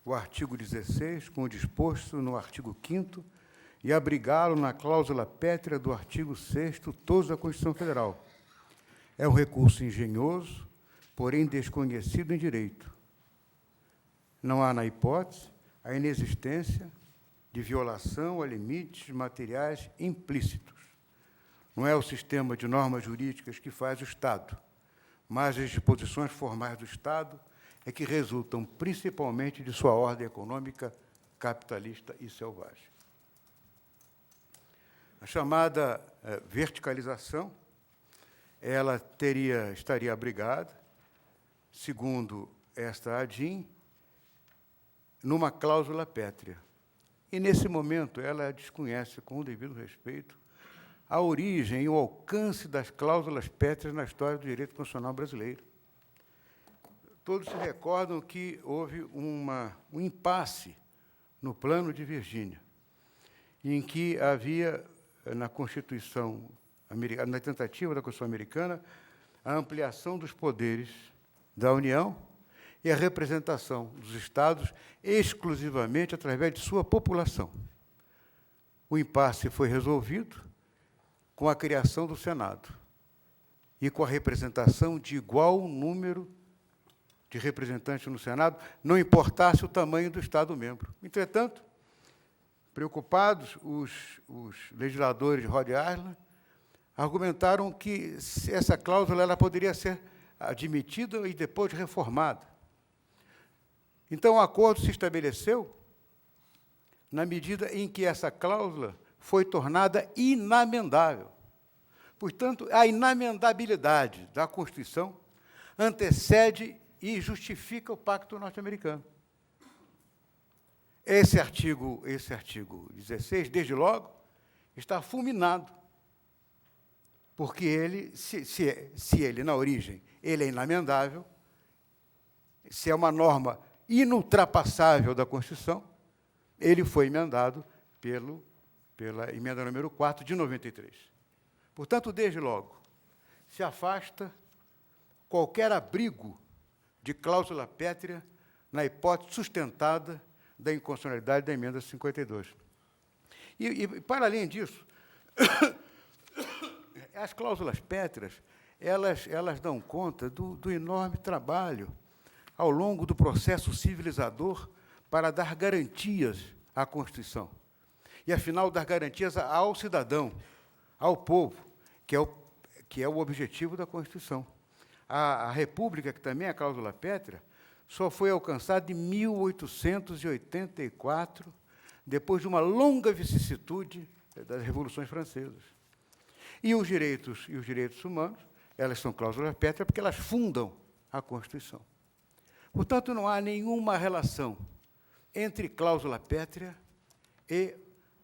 o artigo 16 com o disposto no artigo 5º e abrigá-lo na cláusula pétrea do artigo 6º todos da Constituição Federal. É um recurso engenhoso, porém desconhecido em direito. Não há, na hipótese, a inexistência de violação a limites materiais implícitos. Não é o sistema de normas jurídicas que faz o Estado, mas as disposições formais do Estado é que resultam principalmente de sua ordem econômica capitalista e selvagem. A chamada verticalização, ela estaria abrigada, segundo esta ADIM, numa cláusula pétrea. E, nesse momento, ela desconhece, com o devido respeito, a origem e o alcance das cláusulas pétreas na história do direito constitucional brasileiro. Todos se recordam que houve um impasse no Plano de Virgínia, em que havia, na Constituição americana, na tentativa da Constituição americana, a ampliação dos poderes da União e a representação dos Estados exclusivamente através de sua população. O impasse foi resolvido com a criação do Senado e com a representação de igual número de representantes no Senado, não importasse o tamanho do Estado-membro. Entretanto, preocupados, os legisladores de Rhode Island argumentaram que essa cláusula ela poderia ser admitida e depois reformada. Então, o acordo se estabeleceu na medida em que essa cláusula foi tornada inamendável. Portanto, a inamendabilidade da Constituição antecede e justifica o Pacto Norte-Americano. Esse artigo 16, desde logo, está fulminado, porque ele, se ele, na origem, ele é inamendável, se é uma norma inultrapassável da Constituição, ele foi emendado pela emenda número 4 de 93. Portanto, desde logo, se afasta qualquer abrigo de cláusula pétrea na hipótese sustentada da inconstitucionalidade da emenda 52. E para além disso, as cláusulas pétreas, elas dão conta do enorme trabalho ao longo do processo civilizador para dar garantias à Constituição. E, afinal, dar garantias ao cidadão, ao povo, que é o objetivo da Constituição. A República, que também é a cláusula pétrea, só foi alcançada em 1884, depois de uma longa vicissitude das revoluções francesas. E os direitos humanos, elas são cláusulas pétreas porque elas fundam a Constituição. Portanto, não há nenhuma relação entre cláusula pétrea e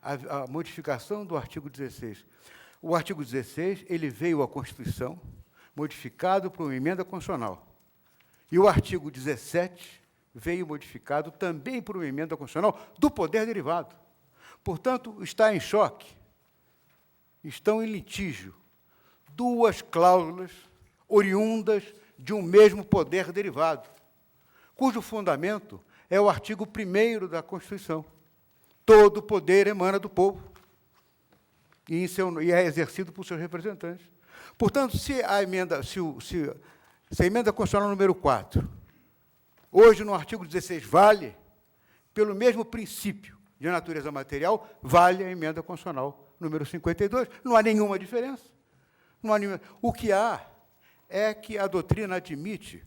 a modificação do artigo 16. O artigo 16 ele veio à Constituição modificado por uma emenda constitucional. E o artigo 17 veio modificado também por uma emenda constitucional do poder derivado. Portanto, está em choque, estão em litígio duas cláusulas oriundas de um mesmo poder derivado, cujo fundamento é o artigo 1º da Constituição. Todo poder emana do povo e é exercido por seus representantes. Portanto, se a emenda constitucional número 4, hoje no artigo 16, vale, pelo mesmo princípio de natureza material, vale a emenda constitucional número 52. Não há nenhuma diferença. Não há nenhuma. O que há é que a doutrina admite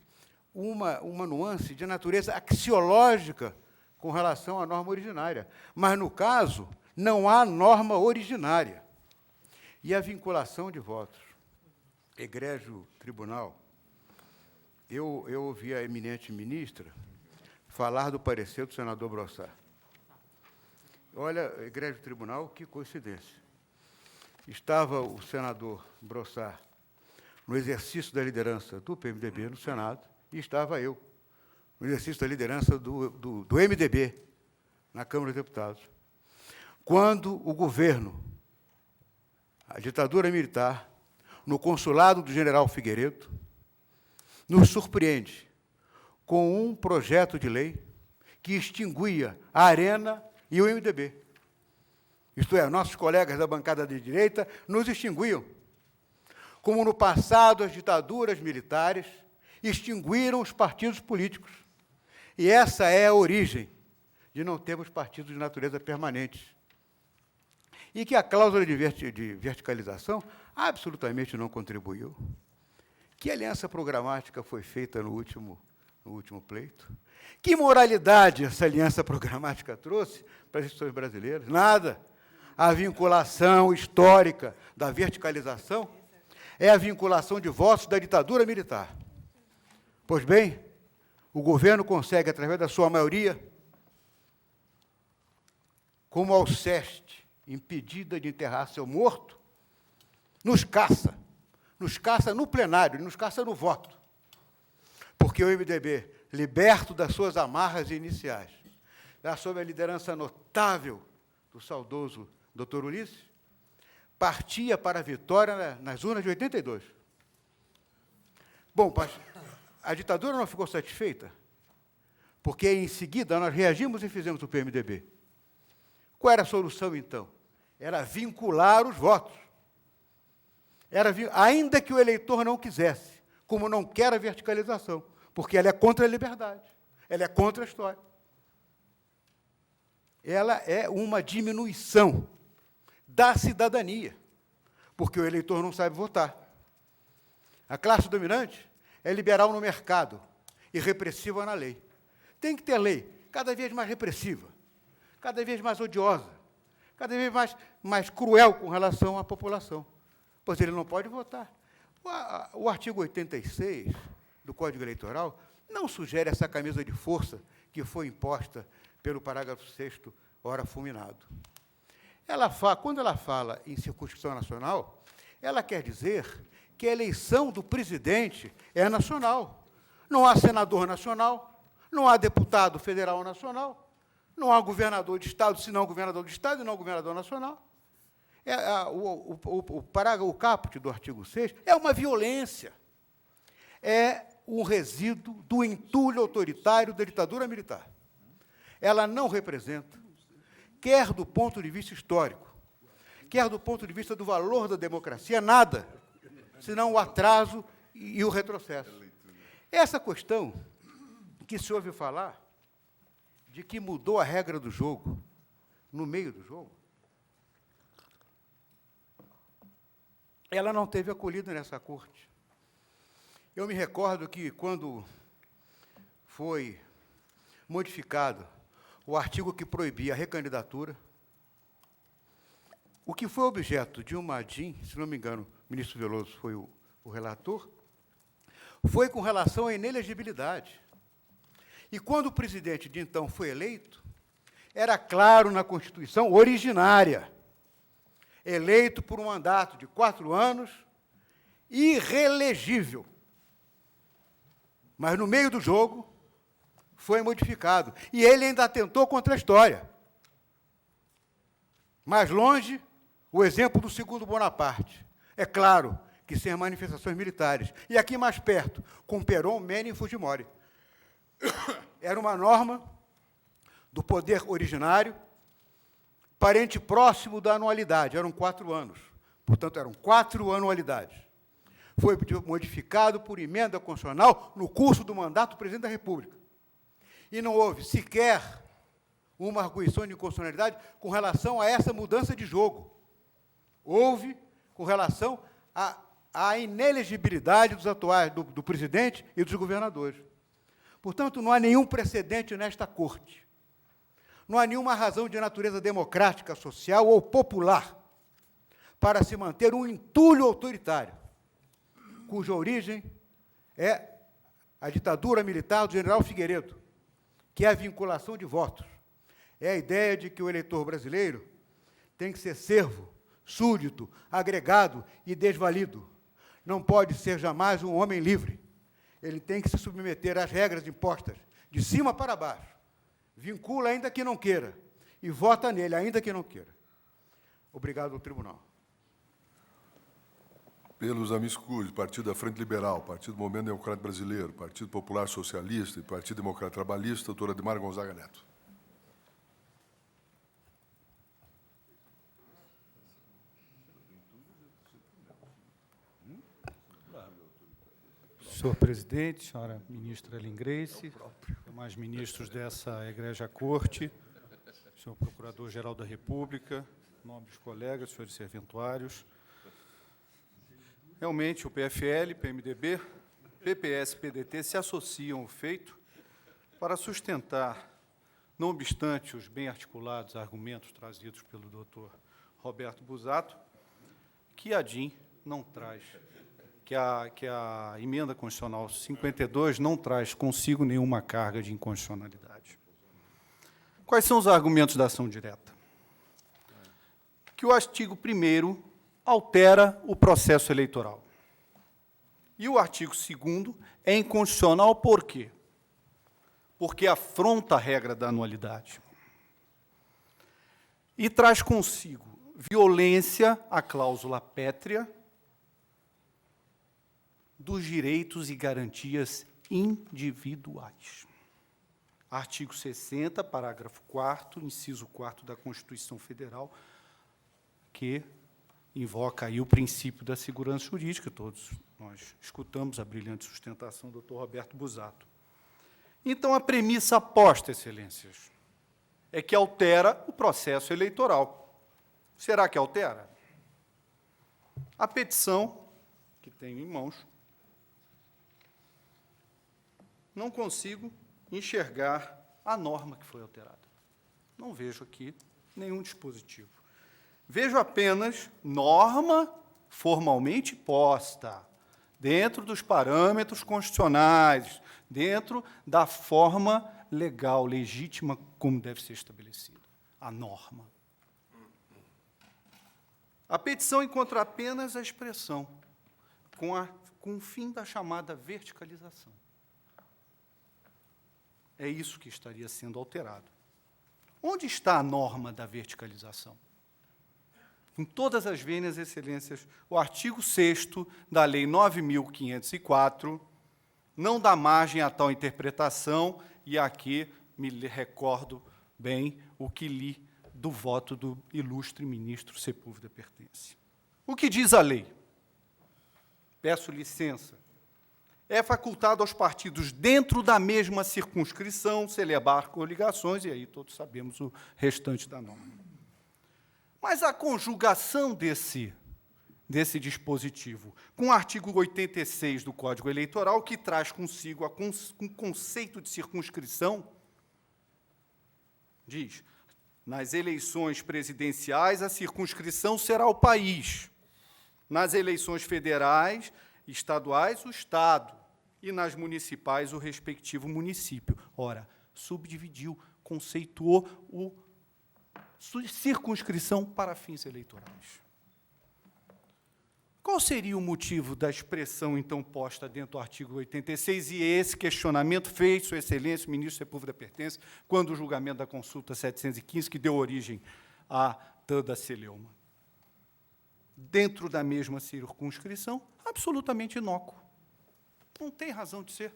uma nuance de natureza axiológica com relação à norma originária. Mas, no caso, não há norma originária. E a vinculação de votos. Egrégio tribunal, eu ouvi a eminente ministra falar do parecer do senador Brossard. Olha, egrégio tribunal, que coincidência. Estava o senador Brossard no exercício da liderança do PMDB no Senado, e estava eu no exercício da liderança do MDB na Câmara dos Deputados. Quando o governo, a ditadura militar, no consulado do general Figueiredo, nos surpreende com um projeto de lei que extinguia a Arena e o MDB. Isto é, nossos colegas da bancada de direita nos extinguiam. Como no passado as ditaduras militares extinguiram os partidos políticos. E essa é a origem de não termos partidos de natureza permanente. E que a cláusula de verticalização absolutamente não contribuiu. Que aliança programática foi feita no último pleito? Que moralidade essa aliança programática trouxe para as instituições brasileiras? Nada. A vinculação histórica da verticalização é a vinculação de votos da ditadura militar. Pois bem, o governo consegue, através da sua maioria, como Alceste, impedida de enterrar seu morto, nos caça no plenário, nos caça no voto. Porque o MDB, liberto das suas amarras iniciais, sob a liderança notável do saudoso Dr. Ulisses, partia para a vitória nas urnas de 82. Bom, a ditadura não ficou satisfeita, porque, em seguida, nós reagimos e fizemos o PMDB. Qual era a solução, então? Era vincular os votos. Ainda que o eleitor não quisesse, como não quer a verticalização, porque ela é contra a liberdade, ela é contra a história. Ela é uma diminuição da cidadania, porque o eleitor não sabe votar. A classe dominante é liberal no mercado e repressiva na lei. Tem que ter lei cada vez mais repressiva, cada vez mais odiosa, cada vez mais cruel com relação à população, pois ele não pode votar. O artigo 86 do Código Eleitoral não sugere essa camisa de força que foi imposta pelo parágrafo 6º, ora fulminado. Quando ela fala em circunscrição nacional, ela quer dizer que a eleição do presidente é nacional. Não há senador nacional, não há deputado federal nacional, não há governador de Estado, senão governador de Estado e não governador nacional. O caput do artigo 6 é uma violência, é um resíduo do entulho autoritário da ditadura militar. Ela não representa, quer do ponto de vista histórico, quer do ponto de vista do valor da democracia, nada, senão o atraso e o retrocesso. Essa questão que se ouve falar de que mudou a regra do jogo, no meio do jogo, ela não teve acolhida nessa corte. Eu me recordo que, quando foi modificado o artigo que proibia a recandidatura, o que foi objeto de uma ADIM, se não me engano, o ministro Veloso foi o relator, foi com relação à inelegibilidade. E quando o presidente de então foi eleito, era claro na Constituição originária, eleito por um mandato de 4 anos, irreelegível. Mas, no meio do jogo, foi modificado. E ele ainda atentou contra a história. Mais longe, o exemplo do segundo Bonaparte. É claro que sem manifestações militares. E aqui mais perto, com Perón, Menem e Fujimori. Era uma norma do poder originário, parente próximo da anualidade. Eram 4 anos. Portanto, eram 4 anualidades. Foi modificado por emenda constitucional no curso do mandato do presidente da República. E não houve sequer uma arguição de inconstitucionalidade com relação a essa mudança de jogo. Houve com relação à inelegibilidade dos atuais, do presidente e dos governadores. Portanto, não há nenhum precedente nesta Corte. Não há nenhuma razão de natureza democrática, social ou popular para se manter um entulho autoritário, cuja origem é a ditadura militar do general Figueiredo, que é a vinculação de votos. É a ideia de que o eleitor brasileiro tem que ser servo, súdito, agregado e desvalido. Não pode ser jamais um homem livre. Ele tem que se submeter às regras impostas, de cima para baixo. Vincula ainda que não queira, e vota nele ainda que não queira. Obrigado ao tribunal. Pelos amigos cujos, Partido da Frente Liberal, Partido Movimento Democrático Brasileiro, Partido Popular Socialista e Partido Democrata Trabalhista, doutora Admar Gonzaga Neto. Senhor presidente, senhora ministra Ellen Grace, demais ministros dessa egrégia corte, senhor procurador-geral da República, nobres colegas, senhores serventuários. Realmente, o PFL, PMDB, PPS e PDT se associam ao feito para sustentar, não obstante os bem articulados argumentos trazidos pelo doutor Roberto Busato, que a DIN não traz, que a emenda constitucional 52 não traz consigo nenhuma carga de inconstitucionalidade. Quais são os argumentos da ação direta? Que o artigo 1º altera o processo eleitoral. E o artigo 2º é inconstitucional por quê? Porque afronta a regra da anualidade. E traz consigo violência à cláusula pétrea dos direitos e garantias individuais. Artigo 60, parágrafo 4º, inciso 4º da Constituição Federal, que invoca aí o princípio da segurança jurídica. Todos nós escutamos a brilhante sustentação do doutor Roberto Busato. Então, a premissa posta, excelências, é que altera o processo eleitoral. Será que altera? A petição que tenho em mãos, não consigo enxergar a norma que foi alterada. Não vejo aqui nenhum dispositivo. Vejo apenas norma formalmente posta, dentro dos parâmetros constitucionais, dentro da forma legal, legítima, como deve ser estabelecida. A norma. A petição encontra apenas a expressão, com o fim da chamada verticalização. É isso que estaria sendo alterado. Onde está a norma da verticalização? Em todas as vênias, excelências, o artigo 6º da Lei 9.504 não dá margem a tal interpretação, e aqui me recordo bem o que li do voto do ilustre ministro Sepúlveda Pertence. O que diz a lei? Peço licença. É facultado aos partidos, dentro da mesma circunscrição, celebrar coligações, e aí todos sabemos o restante da norma. Mas a conjugação desse dispositivo com o artigo 86 do Código Eleitoral, que traz consigo um conceito de circunscrição, diz: nas eleições presidenciais, a circunscrição será o país. Nas eleições federais, estaduais, o Estado. e nas municipais o respectivo município. Ora, subdividiu, conceituou circunscrição para fins eleitorais. Qual seria o motivo da expressão, então, posta dentro do artigo 86, e esse questionamento fez Sua Excelência, o ministro Sepúlveda Pertence, quando o julgamento da consulta 715, que deu origem à toda celeuma? Dentro da mesma circunscrição, absolutamente inócuo. Não tem razão de ser.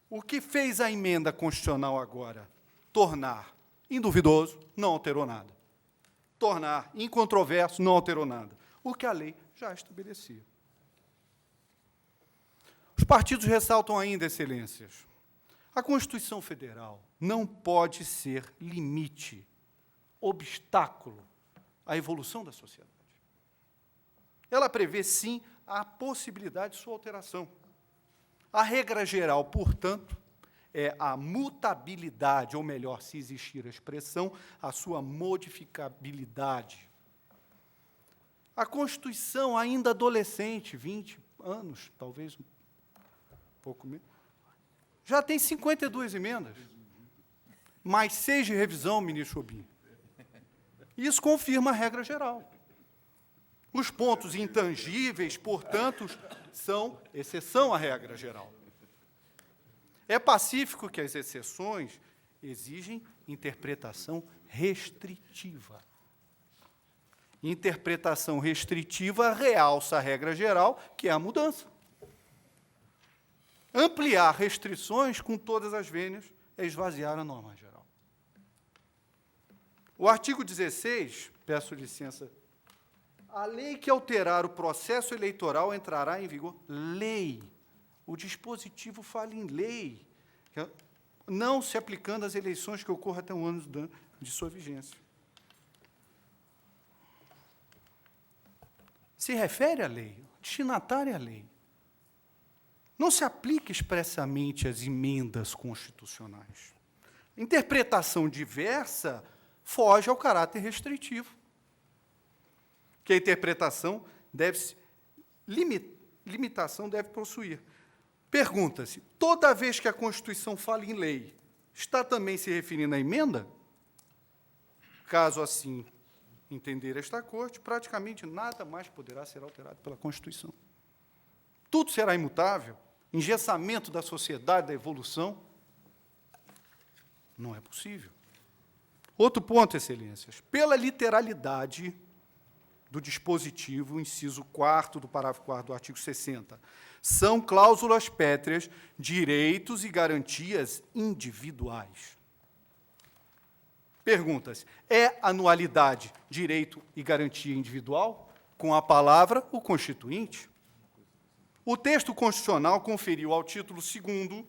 O que fez a emenda constitucional agora? Tornar induvidoso, não alterou nada. Tornar incontroverso, não alterou nada. O que a lei já estabelecia. Os partidos ressaltam ainda, excelências, a Constituição Federal não pode ser limite, obstáculo à evolução da sociedade. Ela prevê, sim, a possibilidade de sua alteração. A regra geral, portanto, é a mutabilidade, ou melhor, se existir a expressão, a sua modificabilidade. A Constituição, ainda adolescente, 20 anos, talvez um pouco menos, já tem 52 emendas, mais 6 de revisão, ministro Jobim. Isso confirma a regra geral. Os pontos intangíveis, portanto, são exceção à regra geral. É pacífico que as exceções exigem interpretação restritiva. Interpretação restritiva realça a regra geral, que é a mudança. Ampliar restrições com todas as vênias é esvaziar a norma geral. O artigo 16, peço licença, a lei que alterar o processo eleitoral entrará em vigor. Lei. O dispositivo fala em lei, não se aplicando às eleições que ocorram até um ano de sua vigência. Se refere à lei, destinatária à lei. Não se aplica expressamente às emendas constitucionais. Interpretação diversa foge ao caráter restritivo, que a interpretação limitação deve possuir. Pergunta-se, toda vez que a Constituição fala em lei, está também se referindo à emenda? Caso assim entender esta Corte, praticamente nada mais poderá ser alterado pela Constituição. Tudo será imutável, engessamento da sociedade, da evolução, não é possível. Outro ponto, excelências, pela literalidade do dispositivo, inciso 4º do parágrafo 4º do artigo 60, são cláusulas pétreas, direitos e garantias individuais. Pergunta-se, é anualidade direito e garantia individual? Com a palavra, o Constituinte. O texto constitucional conferiu ao título 2º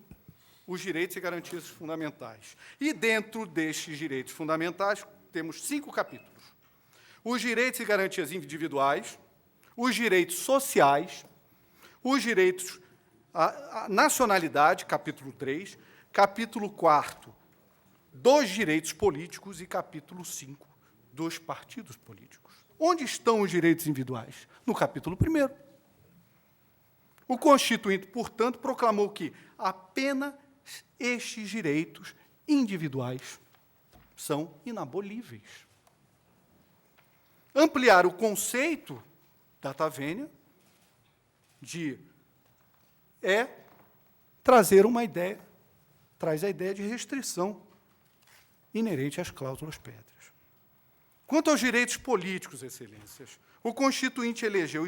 os direitos e garantias fundamentais. E dentro destes direitos fundamentais, temos 5 capítulos. Os direitos e garantias individuais, os direitos sociais, os direitos à nacionalidade, capítulo 3, capítulo 4º, dos direitos políticos e capítulo 5 dos partidos políticos. Onde estão os direitos individuais? No capítulo 1º. O Constituinte, portanto, proclamou que apenas estes direitos individuais são inabolíveis. Ampliar o conceito data vênia trazer uma ideia, traz a ideia de restrição inerente às cláusulas pétreas. Quanto aos direitos políticos, excelências, o Constituinte elegeu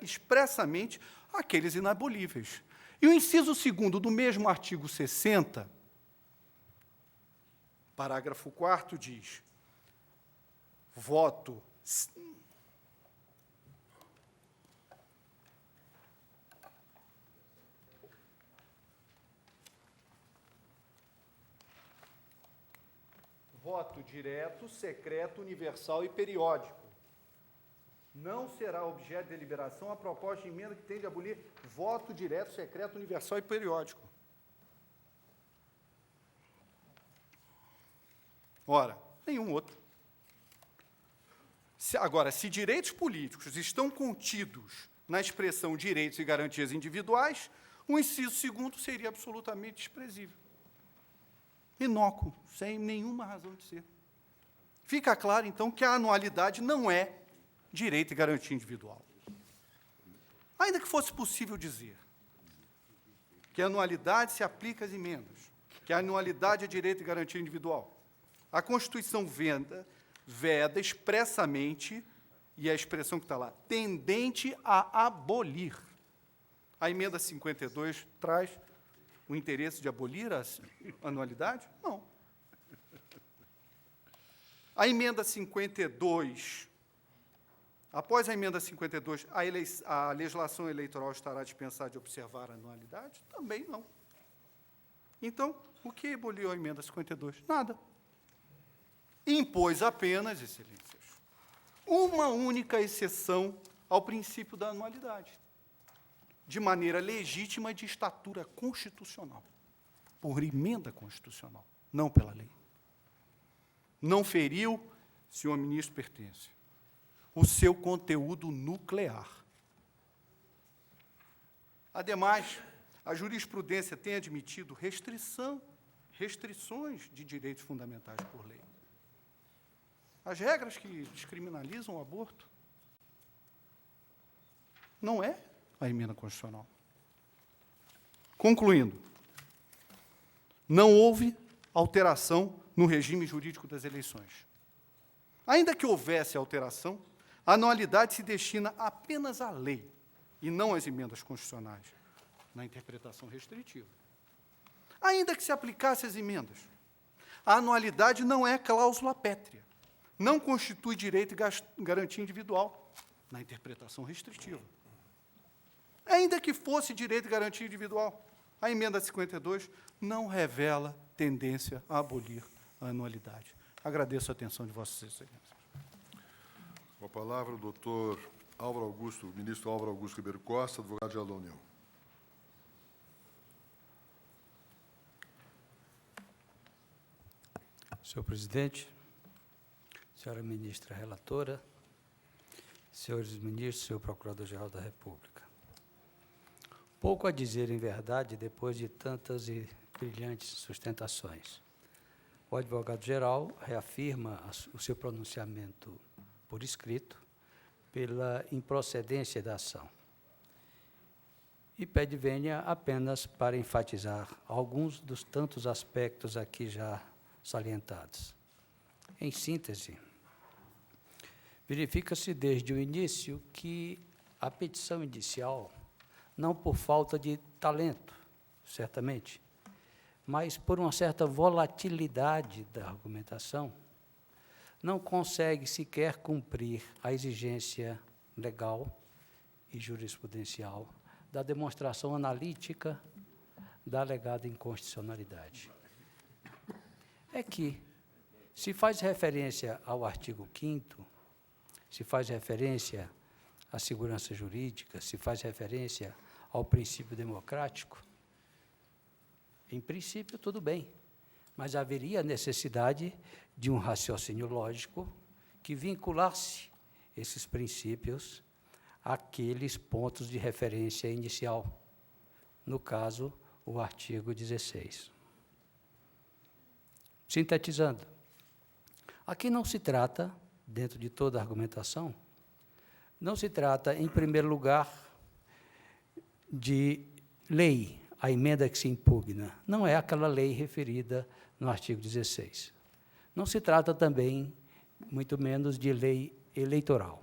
expressamente aqueles inabolíveis. E o inciso 2º do mesmo artigo 60, parágrafo 4º, diz: voto direto, secreto, universal e periódico. Não será objeto de deliberação a proposta de emenda que tende a abolir voto direto, secreto, universal e periódico. Ora, nenhum outro. Agora, se direitos políticos estão contidos na expressão direitos e garantias individuais, O inciso segundo seria absolutamente desprezível. Inócuo, sem nenhuma razão de ser. Fica claro, então, que a anualidade não é direito e garantia individual. Ainda que fosse possível dizer que a anualidade se aplica às emendas, que a anualidade é direito e garantia individual, a Constituição veda expressamente, e a expressão que está lá, tendente a abolir. A emenda 52 traz o interesse de abolir a anualidade? Não. A emenda 52, após a emenda 52, a legislação eleitoral estará dispensada de observar a anualidade? Também não. Então, o que aboliu a emenda 52? Nada. Impôs apenas, excelências, uma única exceção ao princípio da anualidade, de maneira legítima de estatura constitucional, por emenda constitucional, não pela lei. Não feriu, senhor ministro, pertence, o seu conteúdo nuclear. Ademais, a jurisprudência tem admitido restrições de direitos fundamentais por lei. As regras que descriminalizam o aborto não é a emenda constitucional. Concluindo, não houve alteração no regime jurídico das eleições. Ainda que houvesse alteração, a anualidade se destina apenas à lei e não às emendas constitucionais, na interpretação restritiva. Ainda que se aplicasse às emendas, a anualidade não é cláusula pétrea, não constitui direito e garantia individual, na interpretação restritiva. Ainda que fosse direito e garantia individual, a emenda 52 não revela tendência a abolir a anualidade. Agradeço a atenção de Vossas Excelências. Com a palavra, o doutor Álvaro Augusto, ministro Álvaro Augusto Ribeiro Costa, advogado-geral da União. Senhor presidente, senhora ministra relatora, senhores ministros, senhor procurador-geral da República. Pouco a dizer em verdade depois de tantas e brilhantes sustentações. O advogado-geral reafirma o seu pronunciamento por escrito pela improcedência da ação e pede vênia apenas para enfatizar alguns dos tantos aspectos aqui já salientados. Em síntese, verifica-se desde o início que a petição inicial, não por falta de talento, certamente, mas por uma certa volatilidade da argumentação, não consegue sequer cumprir a exigência legal e jurisprudencial da demonstração analítica da alegada inconstitucionalidade. É que, se faz referência ao artigo 5º, se faz referência à segurança jurídica, se faz referência ao princípio democrático, em princípio, tudo bem, mas haveria necessidade de um raciocínio lógico que vinculasse esses princípios àqueles pontos de referência inicial, no caso, o artigo 16. Sintetizando, aqui não se trata, dentro de toda a argumentação, não se trata, em primeiro lugar, de lei, a emenda que se impugna. Não é aquela lei referida no artigo 16. Não se trata também, muito menos, de lei eleitoral.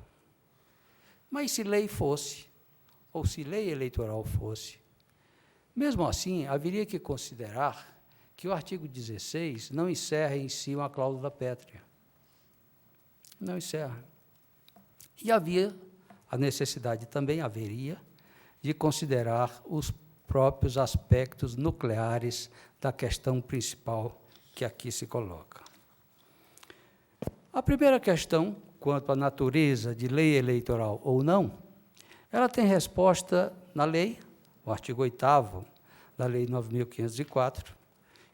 Mas se lei fosse, ou se lei eleitoral fosse, mesmo assim, haveria que considerar que o artigo 16 não encerra em si uma cláusula pétrea. Não encerra. E havia a necessidade, também haveria, de considerar os próprios aspectos nucleares da questão principal que aqui se coloca. A primeira questão, quanto à natureza de lei eleitoral ou não, ela tem resposta na lei, o artigo 8º da Lei 9.504,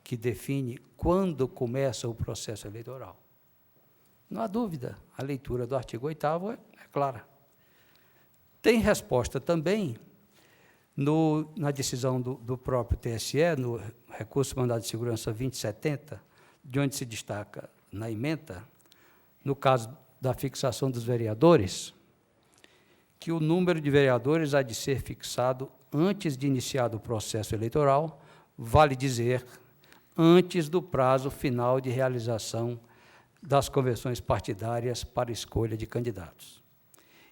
que define quando começa o processo eleitoral. Não há dúvida, a leitura do artigo 8º é clara. Tem resposta também Na decisão do próprio TSE, no recurso mandado de segurança 2070, de onde se destaca na ementa, no caso da fixação dos vereadores, que o número de vereadores há de ser fixado antes de iniciado o processo eleitoral, vale dizer, antes do prazo final de realização das convenções partidárias para escolha de candidatos.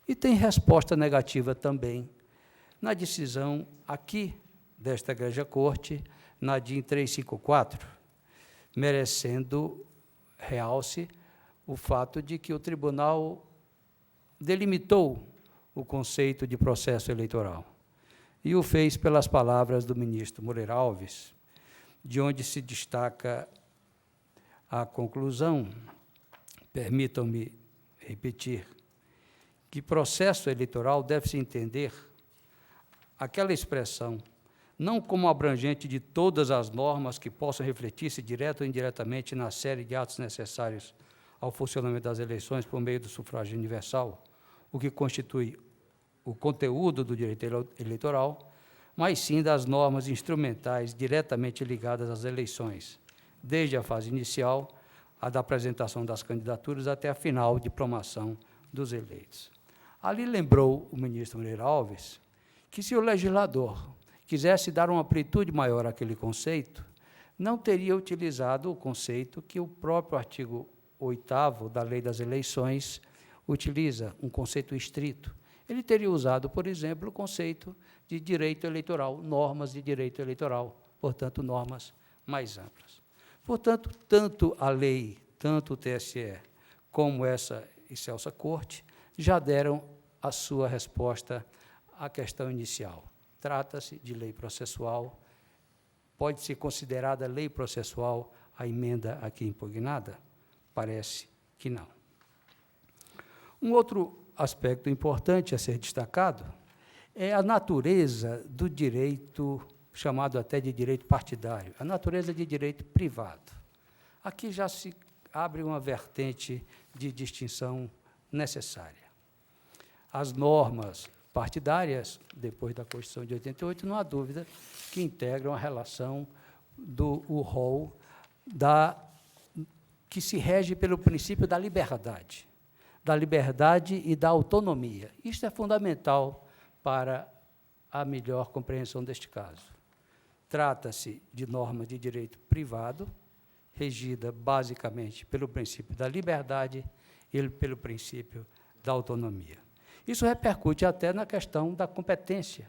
E tem resposta negativa também na decisão aqui desta Egregia Corte, na DIN 354, merecendo realce o fato de que o tribunal delimitou o conceito de processo eleitoral e o fez pelas palavras do ministro Moreira Alves, de onde se destaca a conclusão, permitam-me repetir, que processo eleitoral deve-se entender aquela expressão não como abrangente de todas as normas que possam refletir-se direto ou indiretamente na série de atos necessários ao funcionamento das eleições por meio do sufrágio universal, o que constitui o conteúdo do direito eleitoral, mas sim das normas instrumentais diretamente ligadas às eleições, desde a fase inicial, a da apresentação das candidaturas, até a final de promoção dos eleitos. Ali lembrou o ministro Moreira Alves que, se o legislador quisesse dar uma amplitude maior àquele conceito, não teria utilizado o conceito que o próprio artigo 8º da Lei das Eleições utiliza, um conceito estrito. Ele teria usado, por exemplo, o conceito de direito eleitoral, normas de direito eleitoral, portanto, normas mais amplas. Portanto, tanto a lei, tanto o TSE, como essa excelsa Corte, já deram a sua resposta à questão inicial. Trata-se de lei processual, pode ser considerada lei processual a emenda aqui impugnada? Parece que não. Um outro aspecto importante a ser destacado é a natureza do direito, chamado até de direito partidário, a natureza de direito privado. Aqui já se abre uma vertente de distinção necessária. As normas partidárias, depois da Constituição de 88, não há dúvida que integram a relação o rol que se rege pelo princípio da liberdade e da autonomia. Isto é fundamental para a melhor compreensão deste caso. Trata-se de norma de direito privado, regida basicamente pelo princípio da liberdade e pelo princípio da autonomia. Isso repercute até na questão da competência,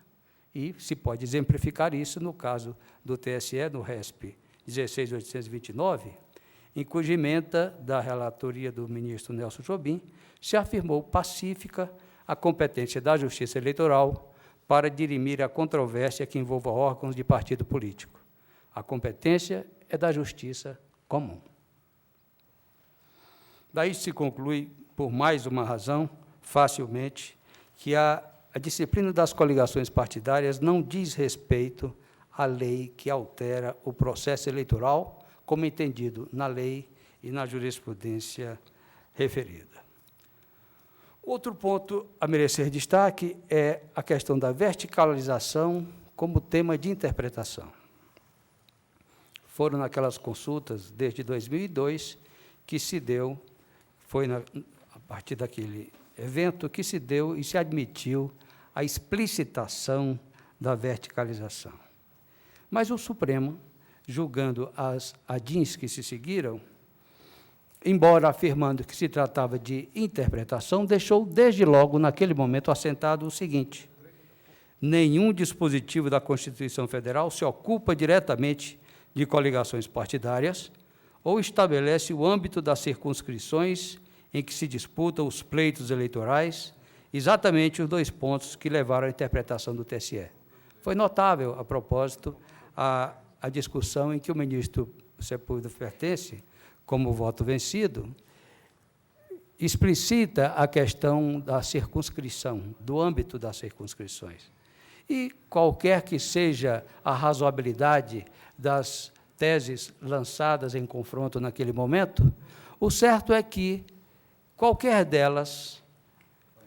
e se pode exemplificar isso no caso do TSE, no RESP 16.829, em cuja ementa da relatoria do ministro Nelson Jobim, se afirmou pacífica a competência da Justiça Eleitoral para dirimir a controvérsia que envolva órgãos de partido político. A competência é da Justiça comum. Daí se conclui, por mais uma razão, facilmente, que a disciplina das coligações partidárias não diz respeito à lei que altera o processo eleitoral, como entendido na lei e na jurisprudência referida. Outro ponto a merecer destaque é a questão da verticalização como tema de interpretação. Foram naquelas consultas, desde 2002, que se deu, a partir daquele evento, que se deu e se admitiu a explicitação da verticalização. Mas o Supremo, julgando as ADINs que se seguiram, embora afirmando que se tratava de interpretação, deixou desde logo, naquele momento, assentado o seguinte: nenhum dispositivo da Constituição Federal se ocupa diretamente de coligações partidárias ou estabelece o âmbito das circunscrições em que se disputam os pleitos eleitorais, exatamente os dois pontos que levaram à interpretação do TSE. Foi notável, a propósito, a discussão em que o ministro Sepúlveda Pertence, como voto vencido, explicita a questão da circunscrição, do âmbito das circunscrições. E qualquer que seja a razoabilidade das teses lançadas em confronto naquele momento, o certo é que qualquer delas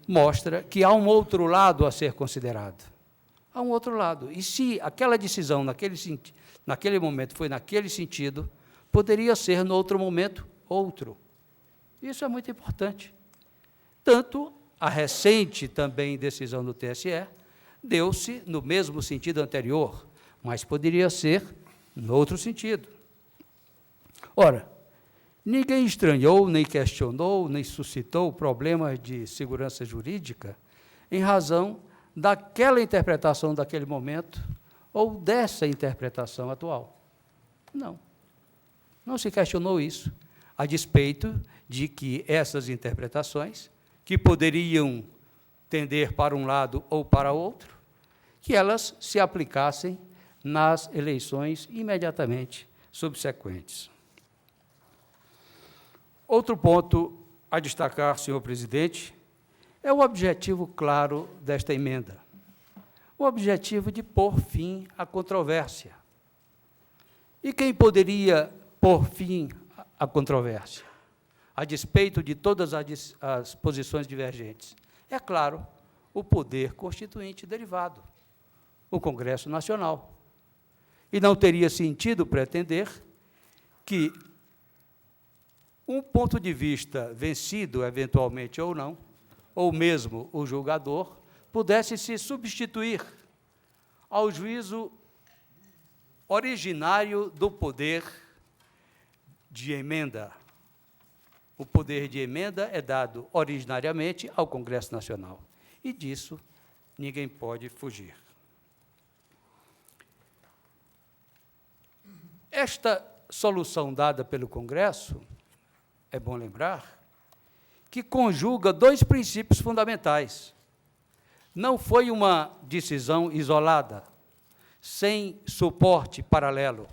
mostra que há um outro lado a ser considerado. a um outro lado. E se aquela decisão, naquele momento, foi naquele sentido, poderia ser, no outro momento, outro. Isso é muito importante. Tanto a recente também decisão do TSE deu-se no mesmo sentido anterior, mas poderia ser no outro sentido. Ora, ninguém estranhou, nem questionou, nem suscitou problemas de segurança jurídica em razão daquela interpretação daquele momento ou dessa interpretação atual. Não. Não se questionou isso, a despeito de que essas interpretações, que poderiam tender para um lado ou para outro, que elas se aplicassem nas eleições imediatamente subsequentes. Outro ponto a destacar, senhor presidente, é o objetivo claro desta emenda. O objetivo de pôr fim à controvérsia. E quem poderia pôr fim à controvérsia, a despeito de todas as posições divergentes? É claro, o poder constituinte derivado, o Congresso Nacional. E não teria sentido pretender que um ponto de vista vencido, eventualmente ou não, ou mesmo o julgador, pudesse se substituir ao juízo originário do poder de emenda. O poder de emenda é dado originariamente ao Congresso Nacional, e disso ninguém pode fugir. Esta solução dada pelo Congresso, é bom lembrar, que conjuga dois princípios fundamentais. Não foi uma decisão isolada, sem suporte paralelo.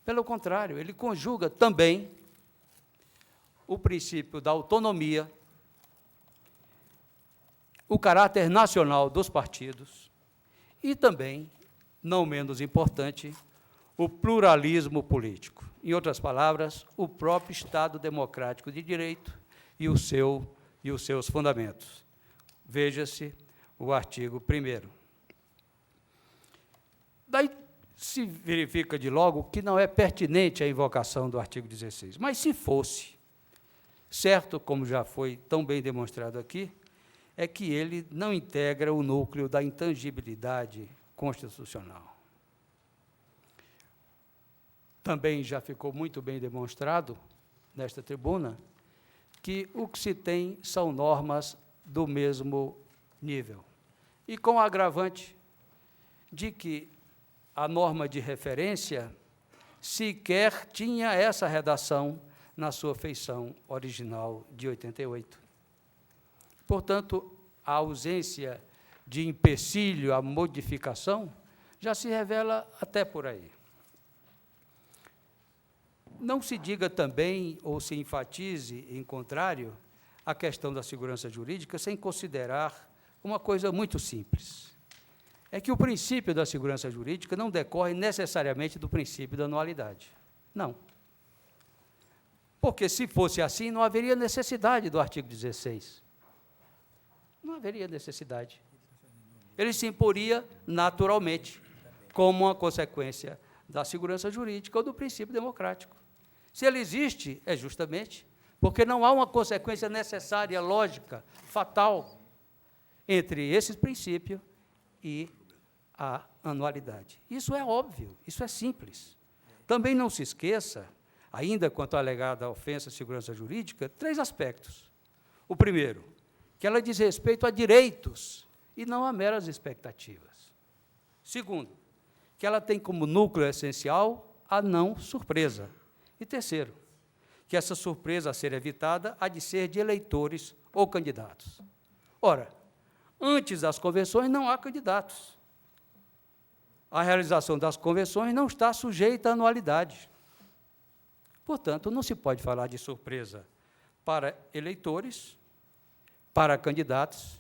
Pelo contrário, ele conjuga também o princípio da autonomia, o caráter nacional dos partidos e também, não menos importante, o pluralismo político. Em outras palavras, o próprio Estado democrático de direito e os seus fundamentos. Veja-se o artigo 1º. Daí se verifica de logo que não é pertinente a invocação do artigo 16. Mas se fosse, certo, como já foi tão bem demonstrado aqui, é que ele não integra o núcleo da intangibilidade constitucional. Também já ficou muito bem demonstrado, nesta tribuna, que o que se tem são normas do mesmo nível. E com o agravante de que a norma de referência sequer tinha essa redação na sua feição original de 88. Portanto, a ausência de empecilho à modificação já se revela até por aí. Não se diga também, ou se enfatize, em contrário, a questão da segurança jurídica sem considerar uma coisa muito simples. É que o princípio da segurança jurídica não decorre necessariamente do princípio da anualidade. Não. Porque, se fosse assim, não haveria necessidade do artigo 16. Não haveria necessidade. Ele se imporia naturalmente, como uma consequência da segurança jurídica ou do princípio democrático. Se ele existe, é justamente porque não há uma consequência necessária, lógica, fatal, entre esse princípio e a anualidade. Isso é óbvio, isso é simples. Também não se esqueça, ainda quanto à alegada ofensa à segurança jurídica, 3 aspectos. O primeiro, que ela diz respeito a direitos e não a meras expectativas. Segundo, que ela tem como núcleo essencial a não surpresa. E terceiro, que essa surpresa a ser evitada há de ser de eleitores ou candidatos. Ora, antes das convenções não há candidatos. A realização das convenções não está sujeita à anualidade. Portanto, não se pode falar de surpresa para eleitores, para candidatos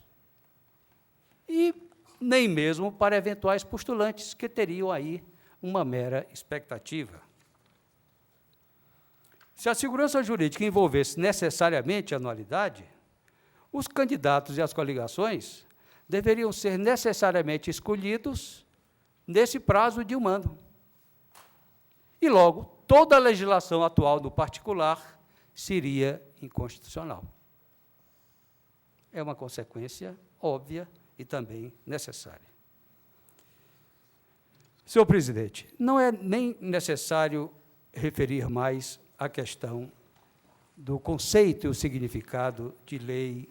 e nem mesmo para eventuais postulantes que teriam aí uma mera expectativa. Se a segurança jurídica envolvesse necessariamente a anualidade, os candidatos e as coligações deveriam ser necessariamente escolhidos nesse prazo de 1 ano. E, logo, toda a legislação atual no particular seria inconstitucional. É uma consequência óbvia e também necessária. Senhor presidente, não é nem necessário referir mais a questão do conceito e o significado de lei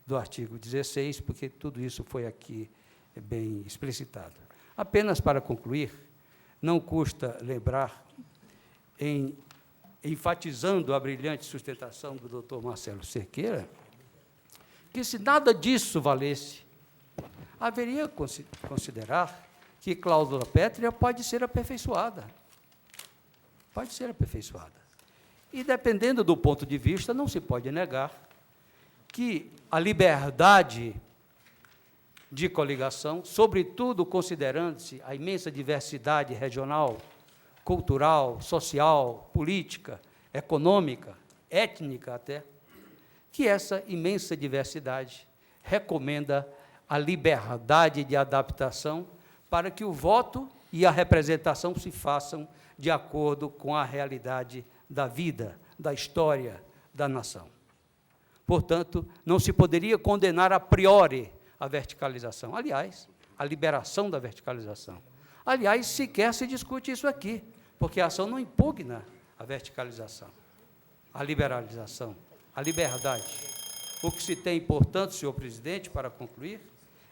do artigo 16, porque tudo isso foi aqui bem explicitado. Apenas para concluir, não custa lembrar, enfatizando a brilhante sustentação do doutor Marcelo Cerqueira, que se nada disso valesse, haveria considerar que cláusula pétrea pode ser aperfeiçoada. Pode ser aperfeiçoada. E, dependendo do ponto de vista, não se pode negar que a liberdade de coligação, sobretudo considerando-se a imensa diversidade regional, cultural, social, política, econômica, étnica até, que essa imensa diversidade recomenda a liberdade de adaptação para que o voto e a representação se façam de acordo com a realidade da vida, da história da nação. Portanto, não se poderia condenar a priori a verticalização. Aliás, a liberação da verticalização. Aliás, sequer se discute isso aqui, porque a ação não impugna a verticalização, a liberalização, a liberdade. O que se tem, portanto, senhor presidente, para concluir,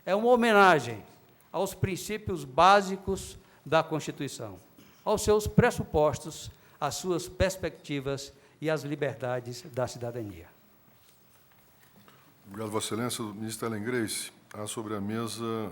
é uma homenagem aos princípios básicos da Constituição, aos seus pressupostos, às suas perspectivas e às liberdades da cidadania. Obrigado, Vossa Excelência. Ministra Ellen Grace, há sobre a mesa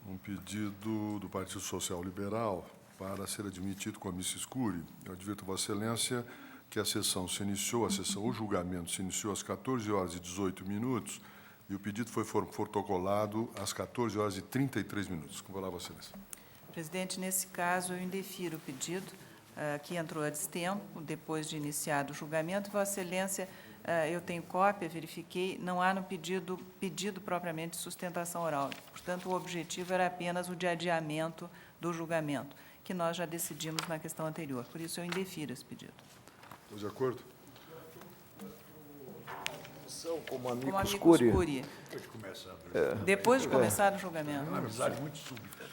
um pedido do Partido Social Liberal para ser admitido com a missa escure. Eu advirto, Vossa Excelência, que a sessão se iniciou, o julgamento se iniciou às 14h18, e o pedido foi protocolado às 14h33. Como vai lá, Vossa Excelência? Presidente, nesse caso, eu indefiro o pedido, que entrou a destempo, depois de iniciado o julgamento. Vossa Excelência, eu tenho cópia, verifiquei, não há no pedido propriamente de sustentação oral. Portanto, o objetivo era apenas o de adiamento do julgamento, que nós já decidimos na questão anterior. Por isso, eu indefiro esse pedido. Estou de acordo? Como amigo Como escure. Depois de começar o julgamento. É uma amizade muito súbita.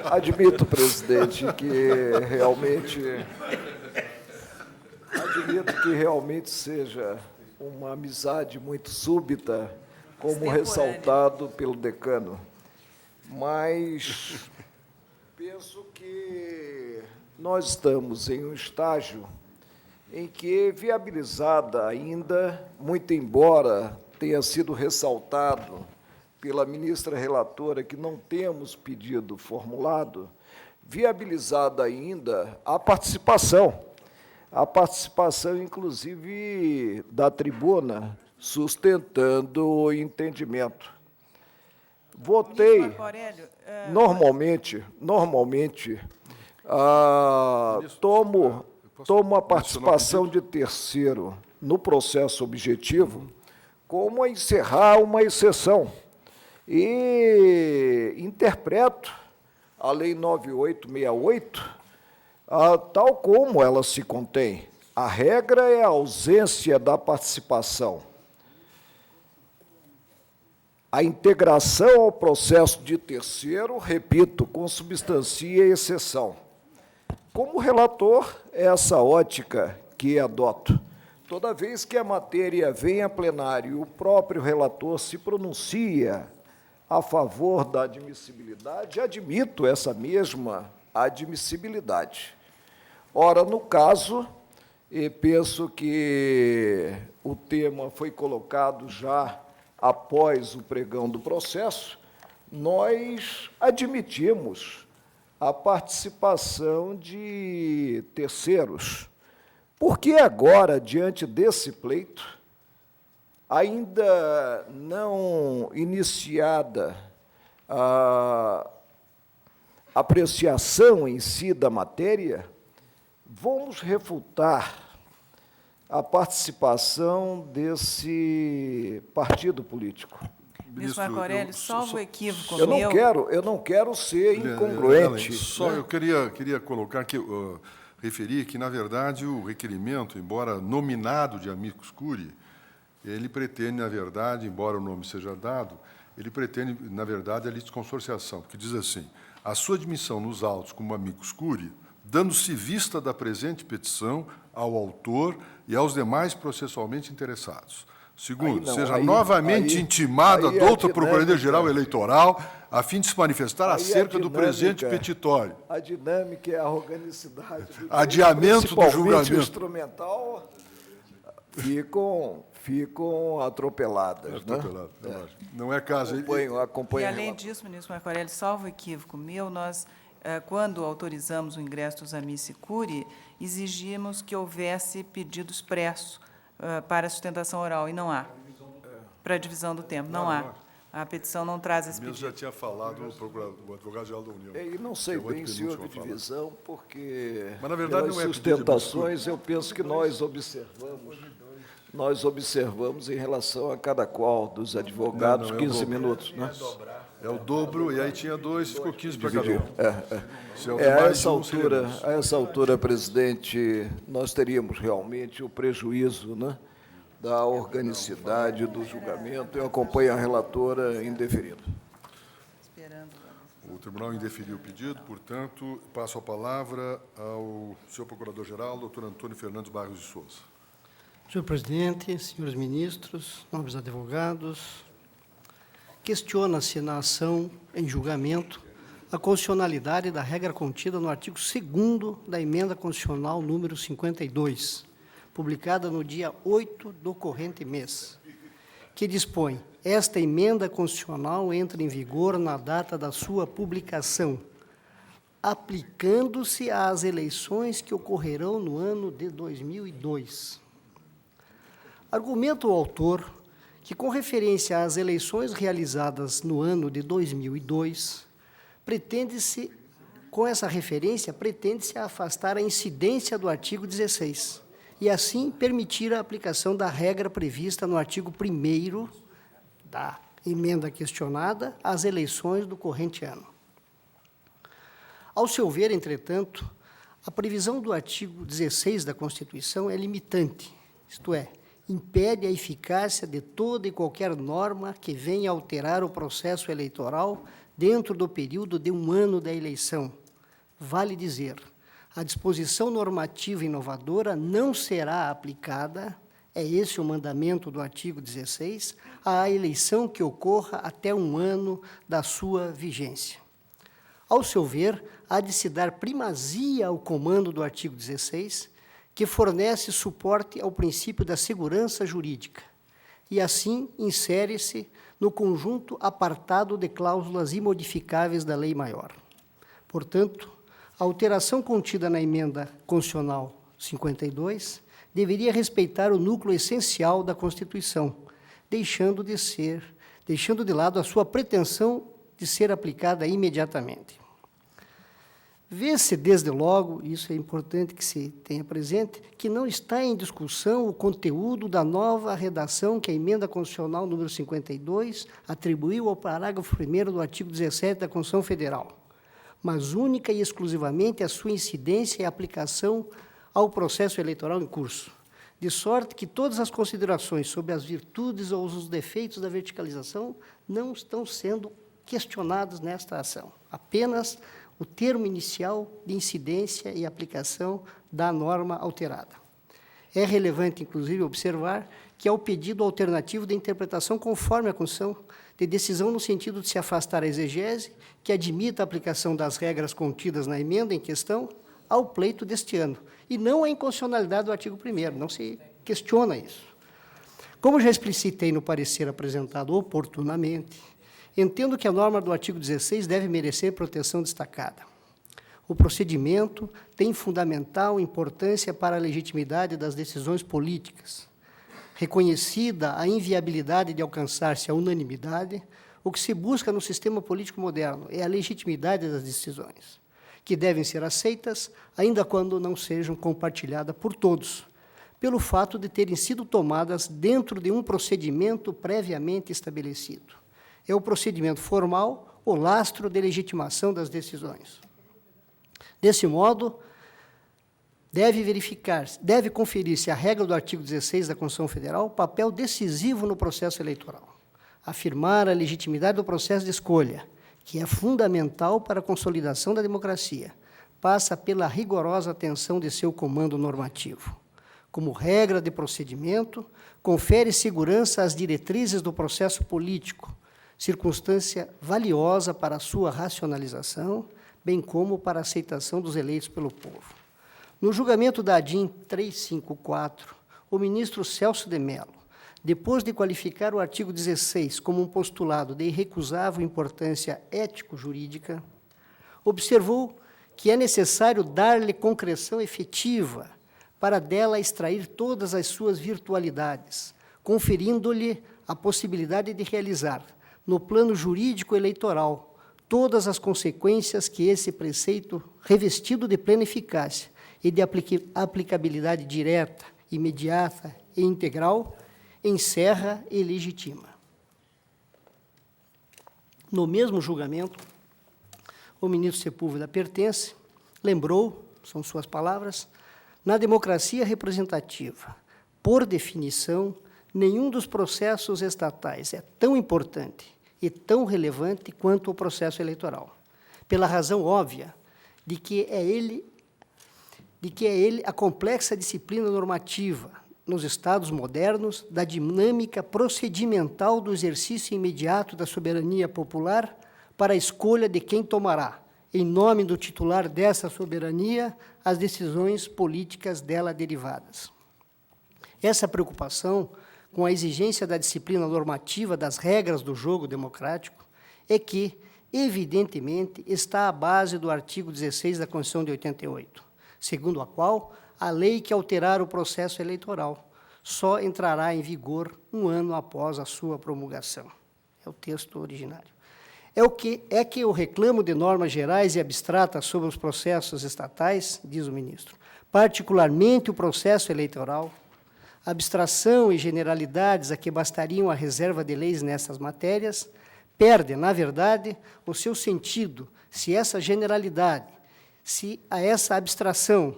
Admito, presidente, que realmente seja uma amizade muito súbita, como ressaltado pelo decano. Mas penso que nós estamos em um estágio em que, viabilizada ainda, muito embora tenha sido ressaltado pela ministra relatora que não temos pedido formulado, viabilizada ainda a participação, inclusive, da tribuna, sustentando o entendimento. Votei, normalmente, tomo a participação de terceiro no processo objetivo como a encerrar uma exceção. E interpreto a Lei 9868 tal como ela se contém. A regra é a ausência da participação. A integração ao processo de terceiro, repito, consubstancia a exceção. Como relator, é essa ótica que adoto. Toda vez que a matéria vem a plenário e o próprio relator se pronuncia a favor da admissibilidade, admito essa mesma admissibilidade. Ora, no caso, penso que o tema foi colocado já após o pregão do processo, nós admitimos a participação de terceiros. Porque agora, diante desse pleito, ainda não iniciada a apreciação em si da matéria, vamos refutar a participação desse partido político. Ministro Marco Aurélio, salvo o equívoco Eu meu... não quero ser incongruente. Só eu queria colocar que referir que, na verdade, o requerimento, embora nominado de amicus curiae, ele pretende, na verdade, embora o nome seja dado, ele pretende, na verdade, a litisconsorciação, porque diz assim: a sua admissão nos autos como amicus curiae, dando-se vista da presente petição ao autor e aos demais processualmente interessados. Segundo, seja novamente intimado a douta Procuradoria-Geral Eleitoral a fim de se manifestar acerca do presente petitório. A dinâmica é a organicidade. Adiamento do julgamento. O instrumental ficam atropeladas. Atropelado, não é caso. Acompanho E, além disso, ministro Marco Aurélio, salvo o equívoco meu, nós, quando autorizamos o ingresso dos amici curiae, exigimos que houvesse pedido expresso para sustentação oral, e não há. Para a divisão do tempo, não há. A petição não traz esse pedido. Já tinha falado o advogado-geral da União. E não sei bem se houve divisão, porque, mas, na verdade, pelas sustentações, eu penso que nós observamos em relação a cada qual dos advogados 15 minutos. Né? É o dobro, e aí tinha 2, ficou 15 para cada um. A essa altura, presidente, nós teríamos realmente o prejuízo, né, da organicidade do julgamento. Eu acompanho a relatora indeferido. O tribunal indeferiu o pedido, portanto, passo a palavra ao senhor Procurador-Geral, doutor Antônio Fernandes Barros de Souza. Senhor presidente, senhores ministros, nobres advogados, questiona-se na ação em julgamento a constitucionalidade da regra contida no artigo 2º da Emenda Constitucional número 52, publicada no dia 8 do corrente mês, que dispõe: esta emenda constitucional entra em vigor na data da sua publicação, aplicando-se às eleições que ocorrerão no ano de 2002. Argumenta o autor que, com referência às eleições realizadas no ano de 2002, com essa referência, pretende-se afastar a incidência do artigo 16 e, assim, permitir a aplicação da regra prevista no artigo 1º da emenda questionada às eleições do corrente ano. Ao seu ver, entretanto, a previsão do artigo 16 da Constituição é limitante, isto é, impede a eficácia de toda e qualquer norma que venha alterar o processo eleitoral dentro do período de 1 ano da eleição. Vale dizer, a disposição normativa inovadora não será aplicada, é esse o mandamento do artigo 16, à eleição que ocorra até 1 ano da sua vigência. Ao seu ver, há de se dar primazia ao comando do artigo 16, que fornece suporte ao princípio da segurança jurídica, e assim insere-se no conjunto apartado de cláusulas imodificáveis da lei maior. Portanto, a alteração contida na emenda constitucional 52 deveria respeitar o núcleo essencial da Constituição, deixando de lado a sua pretensão de ser aplicada imediatamente. Vê-se, desde logo, isso é importante que se tenha presente, que não está em discussão o conteúdo da nova redação que a Emenda Constitucional número 52 atribuiu ao parágrafo 1º do artigo 17 da Constituição Federal, mas única e exclusivamente a sua incidência e aplicação ao processo eleitoral em curso, de sorte que todas as considerações sobre as virtudes ou os defeitos da verticalização não estão sendo questionadas nesta ação, apenas o termo inicial de incidência e aplicação da norma alterada. É relevante, inclusive, observar que há o pedido alternativo de interpretação conforme a Constituição, de decisão no sentido de se afastar a exegese, que admita a aplicação das regras contidas na emenda em questão ao pleito deste ano, e não a inconstitucionalidade do artigo 1º, não se questiona isso. Como já explicitei no parecer apresentado oportunamente, entendo que a norma do artigo 16 deve merecer proteção destacada. O procedimento tem fundamental importância para a legitimidade das decisões políticas. Reconhecida a inviabilidade de alcançar-se a unanimidade, o que se busca no sistema político moderno é a legitimidade das decisões, que devem ser aceitas, ainda quando não sejam compartilhadas por todos, pelo fato de terem sido tomadas dentro de um procedimento previamente estabelecido. É o procedimento formal, o lastro de legitimação das decisões. Desse modo, deve conferir-se à regra do artigo 16 da Constituição Federal papel decisivo no processo eleitoral. Afirmar a legitimidade do processo de escolha, que é fundamental para a consolidação da democracia, passa pela rigorosa atenção de seu comando normativo. Como regra de procedimento, confere segurança às diretrizes do processo político, circunstância valiosa para a sua racionalização, bem como para a aceitação dos eleitos pelo povo. No julgamento da ADIM 354, o ministro Celso de Mello, depois de qualificar o artigo 16 como um postulado de irrecusável importância ético-jurídica, observou que é necessário dar-lhe concreção efetiva para dela extrair todas as suas virtualidades, conferindo-lhe a possibilidade de realizar, no plano jurídico eleitoral, todas as consequências que esse preceito, revestido de plena eficácia e de aplicabilidade direta, imediata e integral, encerra e legitima. No mesmo julgamento, o ministro Sepúlveda Pertence lembrou, são suas palavras, na democracia representativa, por definição, nenhum dos processos estatais é tão importante e tão relevante quanto o processo eleitoral, pela razão óbvia de que é ele a complexa disciplina normativa, nos estados modernos, da dinâmica procedimental do exercício imediato da soberania popular para a escolha de quem tomará, em nome do titular dessa soberania, as decisões políticas dela derivadas. Essa preocupação com a exigência da disciplina normativa das regras do jogo democrático é que, evidentemente, está à base do artigo 16 da Constituição de 88, segundo a qual a lei que alterar o processo eleitoral só entrará em vigor 1 ano após a sua promulgação. É o texto originário. É que o reclamo de normas gerais e abstratas sobre os processos estatais, diz o ministro, particularmente o processo eleitoral, abstração e generalidades a que bastariam a reserva de leis nessas matérias, perde, na verdade, o seu sentido se essa generalidade, se a essa abstração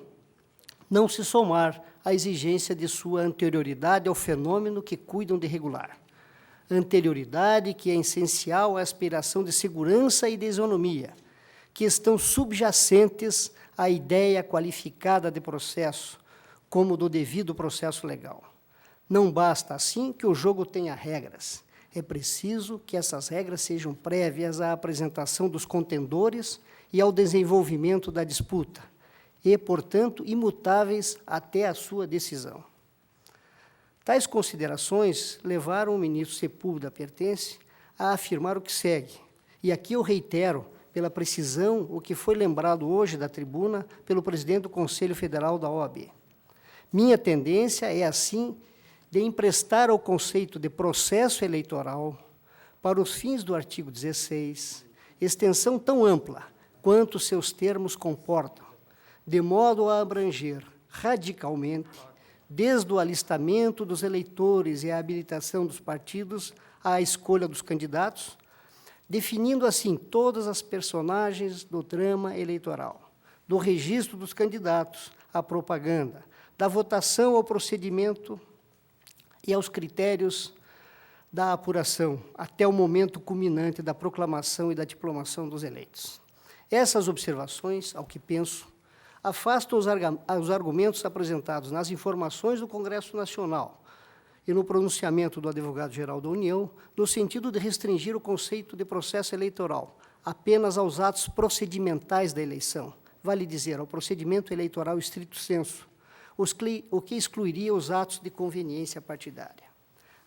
não se somar à exigência de sua anterioridade ao fenômeno que cuidam de regular. Anterioridade que é essencial à aspiração de segurança e de isonomia, que estão subjacentes à ideia qualificada de processo, como do devido processo legal. Não basta, assim, que o jogo tenha regras. É preciso que essas regras sejam prévias à apresentação dos contendores e ao desenvolvimento da disputa, e, portanto, imutáveis até a sua decisão. Tais considerações levaram o ministro Sepúlveda Pertence a afirmar o que segue, e aqui eu reitero, pela precisão, o que foi lembrado hoje da tribuna pelo presidente do Conselho Federal da OAB. Minha tendência é, assim, de emprestar ao conceito de processo eleitoral, para os fins do artigo 16, extensão tão ampla quanto seus termos comportam, de modo a abranger radicalmente, desde o alistamento dos eleitores e a habilitação dos partidos à escolha dos candidatos, definindo assim todas as personagens do drama eleitoral, do registro dos candidatos à propaganda, da votação ao procedimento e aos critérios da apuração, até o momento culminante da proclamação e da diplomação dos eleitos. Essas observações, ao que penso, afastam os argumentos apresentados nas informações do Congresso Nacional e no pronunciamento do Advogado-Geral da União, no sentido de restringir o conceito de processo eleitoral apenas aos atos procedimentais da eleição, vale dizer, ao procedimento eleitoral estrito sensu, o que excluiria os atos de conveniência partidária.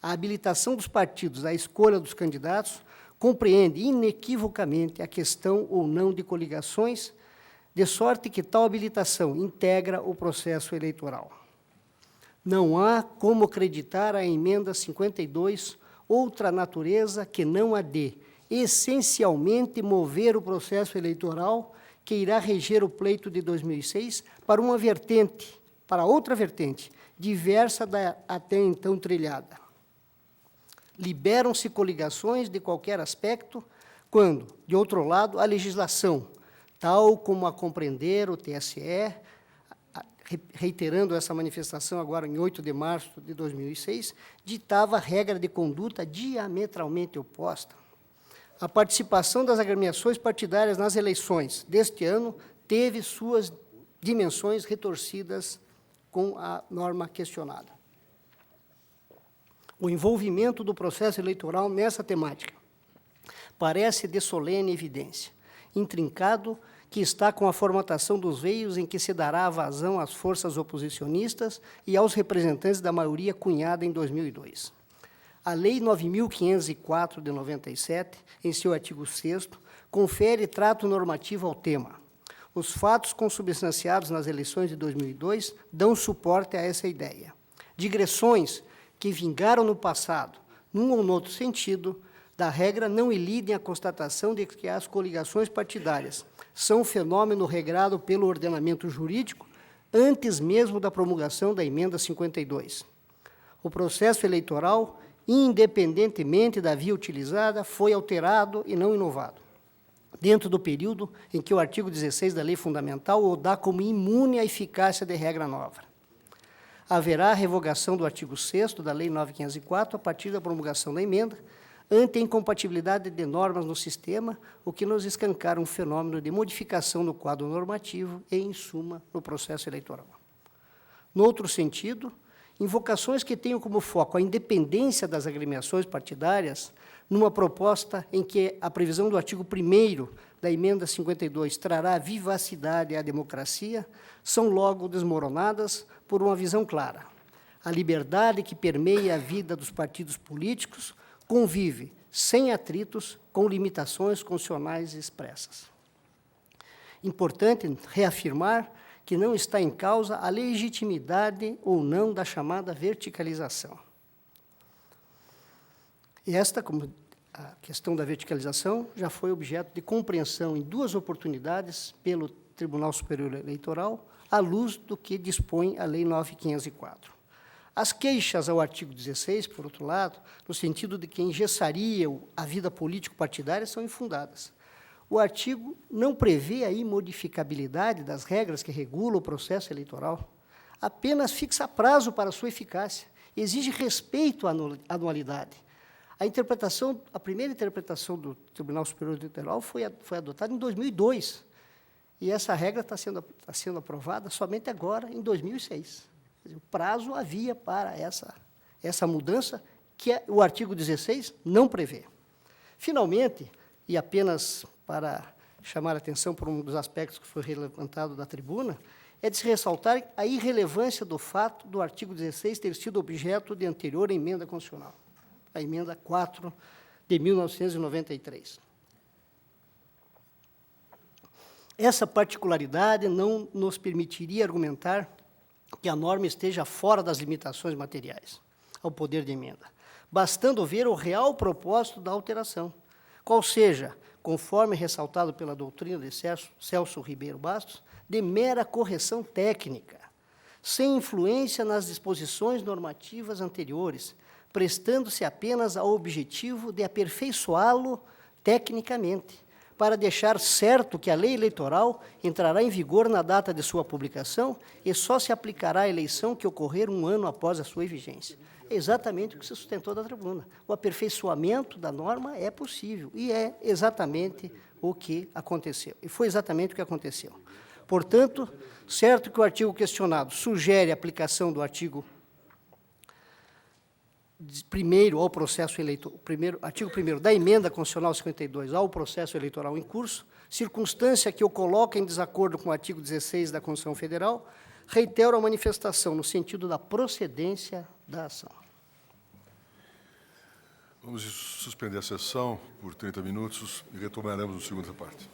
A habilitação dos partidos à escolha dos candidatos compreende inequivocamente a questão ou não de coligações, de sorte que tal habilitação integra o processo eleitoral. Não há como acreditar a emenda 52 outra natureza que não a de, essencialmente, mover o processo eleitoral que irá reger o pleito de 2006 para outra vertente, diversa da até então trilhada. Liberam-se coligações de qualquer aspecto, quando, de outro lado, a legislação, tal como a compreender o TSE, reiterando essa manifestação agora em 8 de março de 2006, ditava regra de conduta diametralmente oposta. A participação das agremiações partidárias nas eleições deste ano teve suas dimensões retorcidas com a norma questionada. O envolvimento do processo eleitoral nessa temática parece de solene evidência, intrincado que está com a formatação dos veios em que se dará a vazão às forças oposicionistas e aos representantes da maioria cunhada em 2002. A Lei 9.504, de 97, em seu artigo 6º, confere trato normativo ao tema. Os fatos consubstanciados nas eleições de 2002 dão suporte a essa ideia. Digressões que vingaram no passado, num ou noutro sentido, da regra não elidem a constatação de que as coligações partidárias são um fenômeno regrado pelo ordenamento jurídico antes mesmo da promulgação da Emenda 52. O processo eleitoral, independentemente da via utilizada, foi alterado e não inovado, dentro do período em que o artigo 16 da Lei Fundamental o dá como imune à eficácia de regra nova. Haverá revogação do artigo 6º da Lei 9.504 a partir da promulgação da emenda, ante a incompatibilidade de normas no sistema, o que nos escancara um fenômeno de modificação no quadro normativo e, em suma, no processo eleitoral. No outro sentido, invocações que tenham como foco a independência das agremiações partidárias, numa proposta em que a previsão do artigo 1º da Emenda 52 trará vivacidade à democracia, são logo desmoronadas por uma visão clara. A liberdade que permeia a vida dos partidos políticos convive, sem atritos, com limitações constitucionais expressas. Importante reafirmar que não está em causa a legitimidade ou não da chamada verticalização. E esta, como a questão da verticalização, já foi objeto de compreensão em 2 oportunidades pelo Tribunal Superior Eleitoral, à luz do que dispõe a Lei 9.504. As queixas ao artigo 16, por outro lado, no sentido de que engessaria a vida político-partidária, são infundadas. O artigo não prevê a imodificabilidade das regras que regulam o processo eleitoral, apenas fixa prazo para sua eficácia, exige respeito à anualidade. A primeira interpretação do Tribunal Superior Eleitoral foi adotada em 2002, e essa regra está sendo aprovada somente agora, em 2006. O prazo havia para essa mudança que o artigo 16 não prevê. Finalmente, e apenas para chamar a atenção por um dos aspectos que foi levantado da tribuna, é de se ressaltar a irrelevância do fato do artigo 16 ter sido objeto de anterior emenda constitucional, a emenda 4 de 1993. Essa particularidade não nos permitiria argumentar que a norma esteja fora das limitações materiais ao poder de emenda, bastando ver o real propósito da alteração, qual seja, conforme ressaltado pela doutrina de Celso Ribeiro Bastos, de mera correção técnica, sem influência nas disposições normativas anteriores, prestando-se apenas ao objetivo de aperfeiçoá-lo tecnicamente, para deixar certo que a lei eleitoral entrará em vigor na data de sua publicação e só se aplicará à eleição que ocorrer 1 ano após a sua vigência. É exatamente o que se sustentou da tribuna. O aperfeiçoamento da norma é possível, e é exatamente o que aconteceu. E foi exatamente o que aconteceu. Portanto, certo que o artigo questionado sugere a aplicação do artigo 1º ao processo eleitoral, artigo 1º da Emenda Constitucional 52 ao processo eleitoral em curso, circunstância que o coloca em desacordo com o artigo 16 da Constituição Federal, reitero a manifestação no sentido da procedência da ação. Vamos suspender a sessão por 30 minutos e retomaremos na segunda parte.